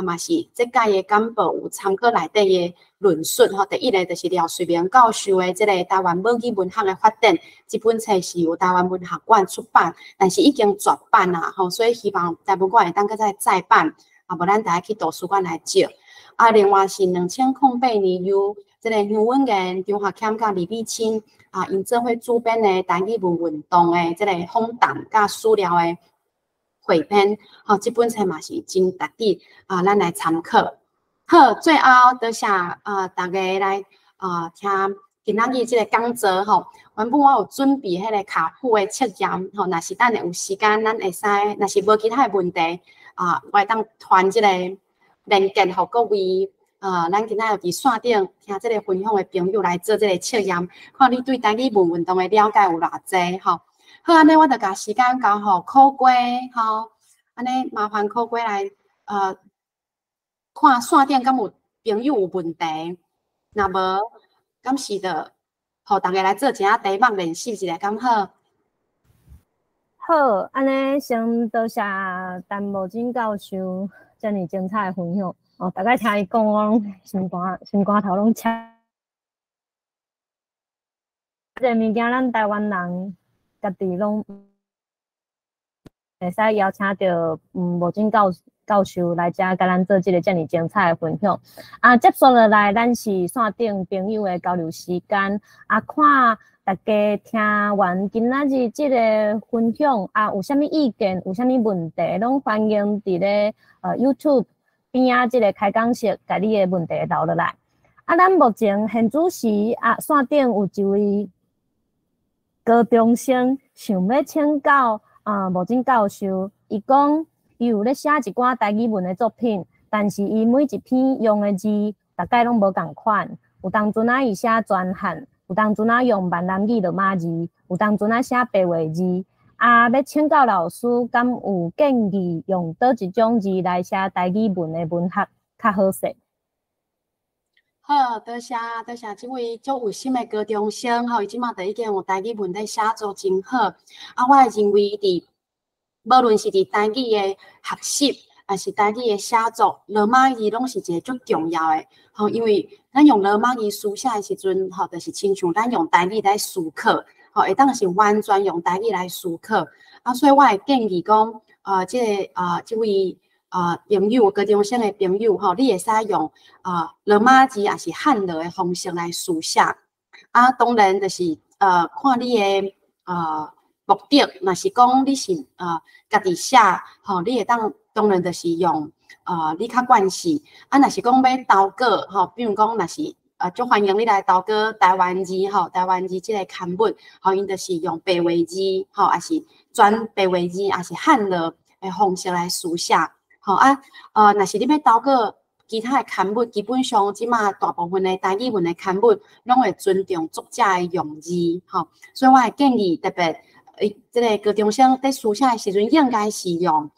嘛是这届的简报有参考内底的论述第一个就是廖水明教授的这个台湾母语文学的发展，这本册是由台湾文学馆出版，但是已经绝版啦所以希望台湾馆会当再版无咱大家去图书馆来借。另外是2008年由这个杨文彦、张学谦甲李碧清因做伙主编的台语文运动的这个访谈甲史料的汇编，这本册嘛是真值得咱来参考。好，最后多谢大家来听今仔日这个讲座原本我有准备迄个卡普的测验若是等下有时间，咱会使，若是无其他的问题我会当传这个链接给各位咱今仔有伫线顶听这个分享的朋友来做这个测验，看你对台语文运动的了解有偌济好，安尼我就甲时间交互可贵安尼麻烦可贵来看线顶敢有朋友有问题，若无敢是的，互大家来做一下题目练习一下，敢好？
好，安尼先多谢陈茂金教授遮尔精彩的分享。大概听伊讲，我心肝头拢呛。这物件咱台湾人家己拢会使邀请到茂金教授来遮，甲咱做这个遮尔精彩的分享。接续落来，咱是线顶朋友的交流时间。看大家听完今仔日这个分享有啥物意见，有啥物问题，拢欢迎伫咧YouTube 边这个开讲室，甲你的问题留落来。咱目前现主时线顶有一位高中生想要请教茂金教授，伊讲伊有咧写一寡台语文的作品，但是伊每一篇用的字大概拢无共款，有当阵伊写全汉，有当阵用闽南语罗马字，有当阵写白话字。要请教老师，敢有建议用倒一种字来写台语文的文学较好势？
好，多谢这位足有心的高中生伊即马就已经有台语文在写作真好。我会认为无论是伫台语的学习，还是台语的写作，罗马字拢是一个足重要的。因为咱用罗马字书写的时阵，就是亲像咱用台语来思考。会当是完全用台语来思考所以我会建议讲，这位朋友高中生的朋友你会使用罗马字也是汉字的方式来书写当然就是看你的目的，若是讲你是家己写你会当然就是用你较惯势若是讲要投稿比如讲若是。足欢迎你来投稿台湾字台湾字这个刊本因就是用白话字也是全白话字，也是汉字的方式来书写若是你要投稿其他的刊本，基本上即马大部分的台语文的刊本拢会尊重作者的用字所以我会建议特别这个高中生在书写的时阵应该是用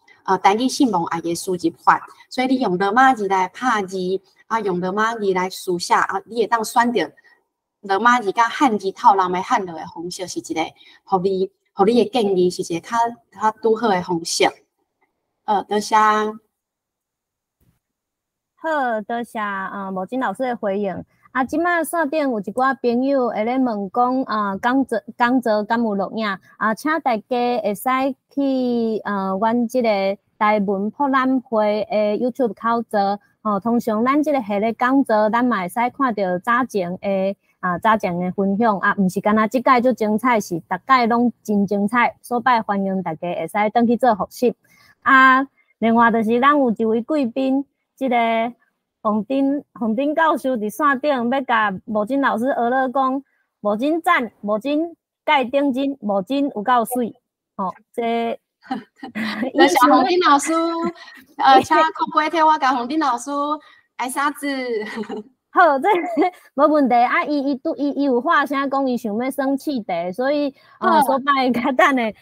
台语姓名爱的输入法，所以你用罗马字来拍字用罗马字来书写你会当选择罗马字甲汉字套人的汉字的方式，是一个互你的建议，是一个较拄好的方式。多谢。
好，多谢茂金老师的回应。即马线顶有一寡朋友会咧问讲讲座敢有录影请大家会使去阮即个台文博览会的 YouTube 口座通常咱即个系列讲座，咱嘛会使看到早前的分享毋是干那即届足精彩，是逐届拢真精彩，所以欢迎大家会使转去做复习另外就是咱有一位贵宾，即个洪丁教授伫线顶要甲茂金老师学了讲，茂金赞，茂金盖顶金，茂金有够水这
多谢洪丁老师请可不可以替我甲洪丁老师挨啥子
好，这无问题伊有话声讲，伊想要耍试题，所以所以较等的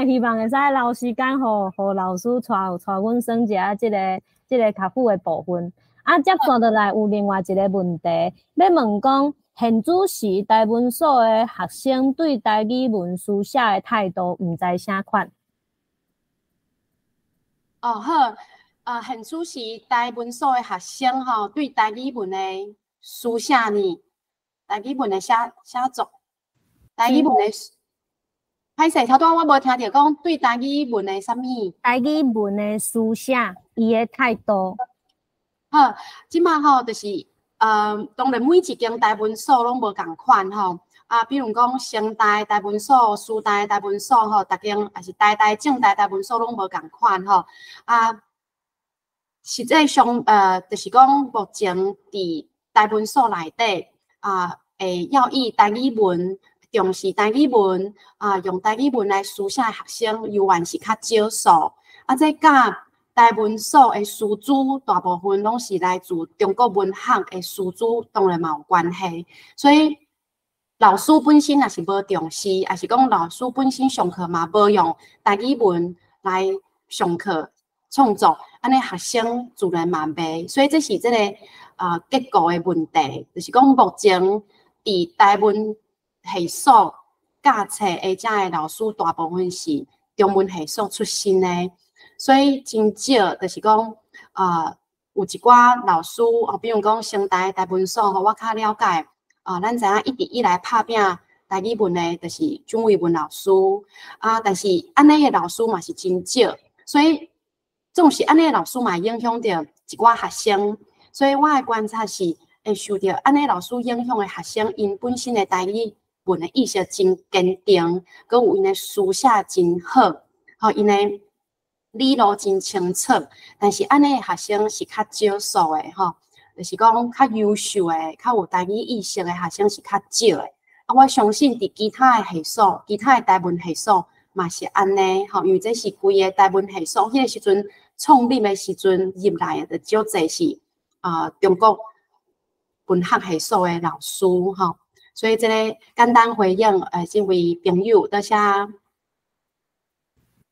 希望会使留时间互老师带阮耍一下这个卡夫的部分接续落来有另外一个问题要问讲，现主时台文所的学生对台语文书写的态度毋知啥款
好现主时台文所的学生对台语文的书写呢，台语文的写作，台语文的歹势，头拄我无听着讲对台语文的啥物？
台语文的书写，伊的态度。
好，即马吼就是当然每一间台文所拢无共款吼。比如讲成大台文所、师大台文所吼，逐间也是台正大台文所拢无共款吼。实际上就是讲目前伫台文所内底要以台语文。重视台语文用台语文来书写的学生，犹原是较少数。再甲台文所的师资，大部分拢是来自中国文学的师资，当然嘛有关系。所以老师本身也是无重视，也是讲老师本身上课嘛无用台语文来上课创作，安尼学生自然嘛袂。所以这是这个结构的问题，就是讲目前伫台文系所教册的遮的老师，大部分是中文系所出身的，所以真少就是讲有一寡老师比如讲成大台文所我较了解咱知影一直以来拍拼台语文的，就是蒋伟文老师但是安尼的老师嘛是真少，所以总是安尼的老师嘛影响到一寡学生，所以我的观察是会受到安尼老师影响的学生，因本身的台语文的意识真坚定，佮有因的书写真好，因的理路真清楚。但是安尼的学生是较少数的就是讲较优秀的、较有台语意识的学生是较少的。我相信伫其他的系所、其他的台文系所嘛是安尼因为这是规个台文系所，迄个时阵创立的时阵入来的，就少侪是中国文学系所的老师所以这个简单回应这位朋友，多谢。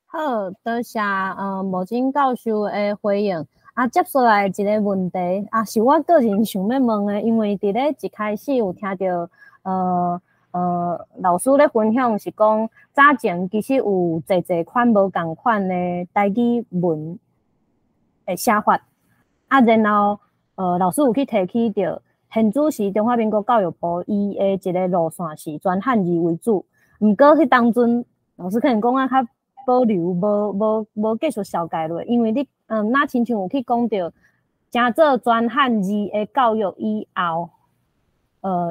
好，多谢毛巾教授的回应。接下来一个问题是我个人想要问的，因为伫咧一开始有听到老师咧分享是讲，早前其实有侪款无共款的台语文的写法然后老师有去提起着。现主是中华民国教育部，伊的一个路线是全汉字为主。毋过迄当阵，老师可能讲较保留，无继续修改落，因为你那亲像有去讲到，诚做全汉字的教育以后，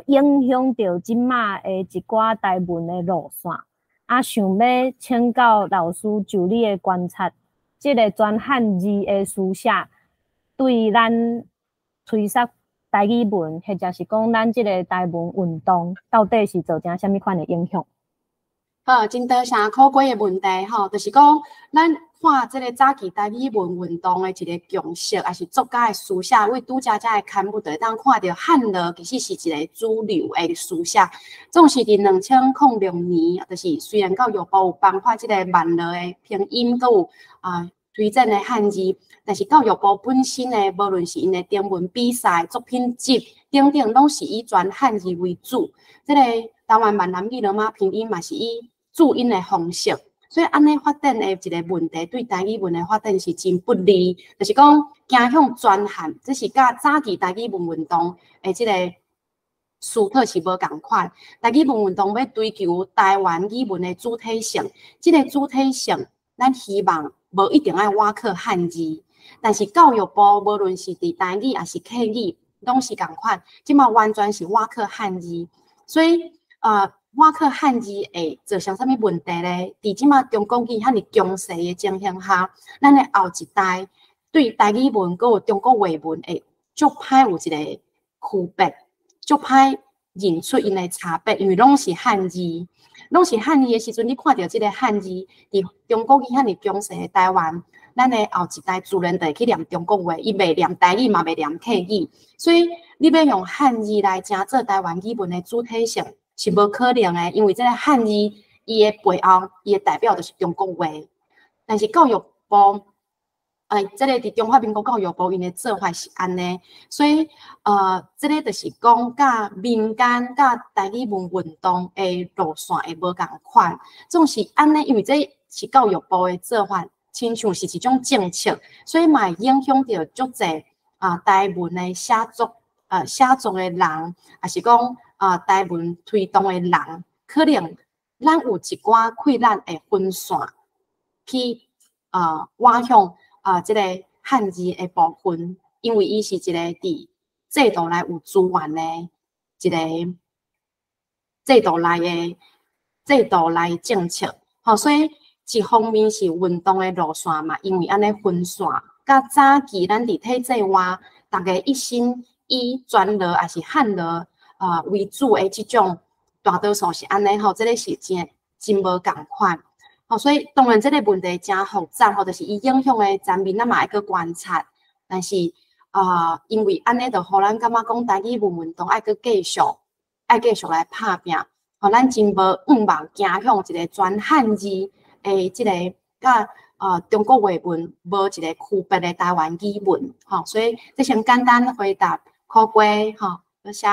影响到即马的一寡台文的路线。想要请教老师就你的观察，即个全汉字的书写对咱推测。台语文，或者是讲咱即个台文运动，到底是造成什么款的影响？
好，真多谢可贵的问题就是讲咱看即个早期台语文运动的一个共识，也是作家的书写，为拄则的刊物就会当看到汉乐其实是一个主流的书写。总是伫2006年，就是虽然教育部有颁发即个万乐的拼音，佮有推荐的汉字，但是教育部本身呢，无论是因的中文比赛、作品集等等，拢是以全汉字为主。这个台湾闽南语罗马拼音嘛是以注音的方式，所以安尼发展的一个问题，对台语文的发展是真不利。就是讲走向全汉，这是甲早期台语文运动的这个思考是无共款。台语文运动要追求台湾语文的主体性，这个主体性，咱希望。无一定爱挖刻汉字，但是教育部无论是伫台语还是客语，拢是共款，即嘛完全是挖刻汉字。所以挖刻汉字会造成啥物问题咧？伫即嘛中国语遐尼强势的情形下，咱的后一代对台语文佮有中国话文会足歹有一个区别，足歹认出因的差别，因为拢是汉字。拢是汉字的时阵，你看到这个汉字伫中国语遐尼强势的台湾，咱的后一代自然就会去念中国话，伊袂念台语嘛，袂念客语，所以你要用汉字来成做台湾语文的主体性是无可能的，因为这个汉字伊的背后，伊的代表就是中国话。但是教育部，这个伫中华民国教育部因的做法是安尼，所以这个就是讲甲民间甲台语文运动的路线会无共款，总是安尼，因为这是教育部的做法，亲像是一种政策，所以嘛影响到足侪台文的写作的人，也是讲台文推动的人，可能咱有一寡困难的分线去挖向这个汉字的部分，因为伊是一个伫制度内有资源的一个制度内政策，所以一方面是运动的路线嘛，因为安尼分线，甲早期咱伫体制外，大家一心以全罗还是汉罗为主的这种，大多数是安尼吼，这个是真无共款。所以当然这个问题真复杂，就是伊影响的层面，咱嘛爱去观察。但是因为安尼，就互咱感觉讲台语文运动爱去继续来拍拼，咱真无愿望行向一个全汉字的这个甲中国话文无一个区别的台湾语文，所以这先简单回答考归，多谢。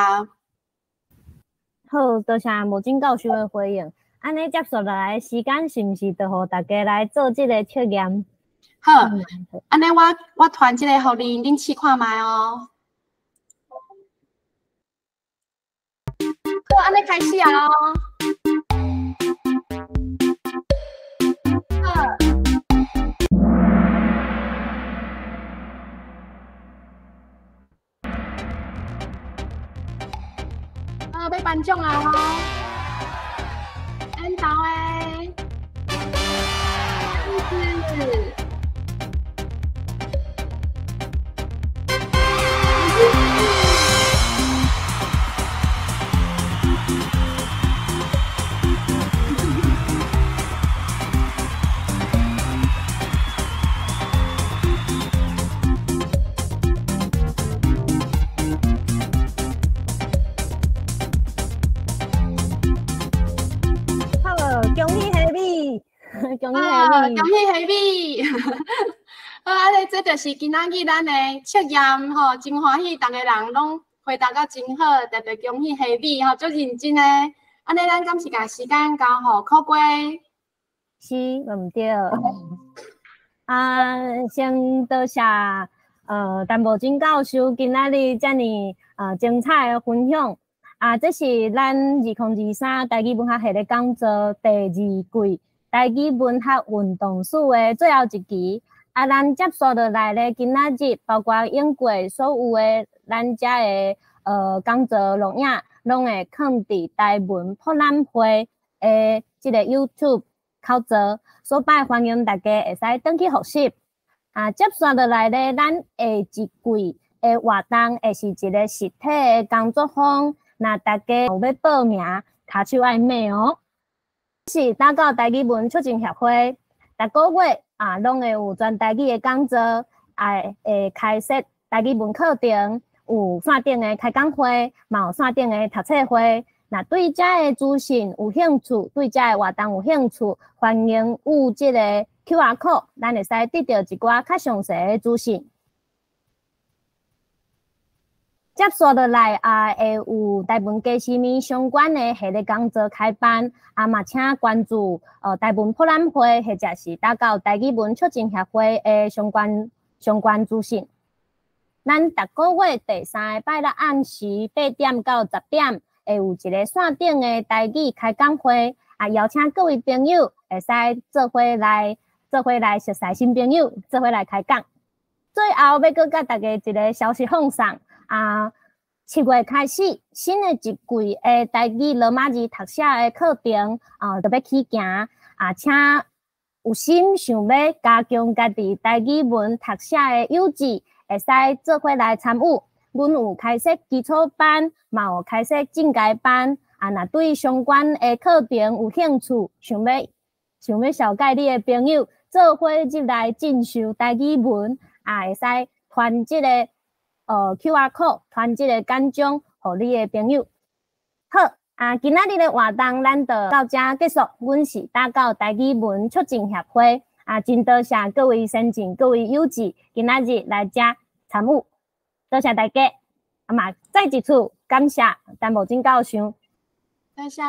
好，多谢无尽教授的回应。安尼接下来时间是毋是就互大家来做这个测验？
好，安尼我传这个互恁，恁试看卖哦。好，安尼开始啊哦。好，要颁奖啊哦。到诶，
恭喜黑米，恭喜
黑米，恭喜黑米！好，安尼这就是今仔日咱的测验吼，真欢喜，逐个人拢回答到真好，特别恭喜黑米吼，足认真诶。安尼咱敢是甲时间交互考过？
是，毋对。先多谢陈无尽教授今仔日遮尔精彩的分享。这是咱2023台语文学系列讲座第2季台语文学运动史的最后一期。咱接续落来咧，今仔日包括用过所有的咱遮的讲座录影，拢会放伫台文博览会的即个 YouTube 口座，所拜欢迎大家会使转去复习。接续落来咧，咱下一季的活动会是一个实体的工作坊。那大家有要报名，卡手爱买哦。是打到台语文促进协会，逐个月拢会有全台语的讲座，会开设台语文课程，有线顶的开讲会，嘛有线顶的读册会。那对遮的资讯有兴趣，对遮的活动有兴趣，欢迎有即个 QR code， 咱会使得到一寡较详细的资讯。接续落来会有台文假新闻相关的系列讲座开办，嘛请关注台文博览会，或者是打到台语文促进协会的相关资讯。咱逐个月第3个拜六暗时8点到10点，会有一个线顶的台语开讲会，邀请各位朋友会使做伙来熟悉新朋友，做伙来开讲。最后要阁甲大家一个消息放送。7月开始，新的一季的台语罗马字读写的课程就要起行。请有心想要加强家己台语文读写的友志，会使做伙来参与。阮有开设基础班，嘛有开设进阶班。若对相关的课程有兴趣，想要小解你的朋友，做伙入来进修台语文，会使传即个QR code， 传即个简章，互你的朋友。好，今仔日的活动咱就到这结束。阮是打到台语文促进协会，真多谢各位先进、各位友志，今仔日来遮参与，多谢大家。嘛，再一次感谢陈无尽教授。
多谢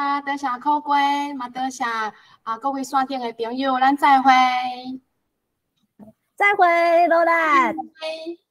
考过，嘛多谢各位线顶的朋友，咱再会。
再会，罗兰。
再会。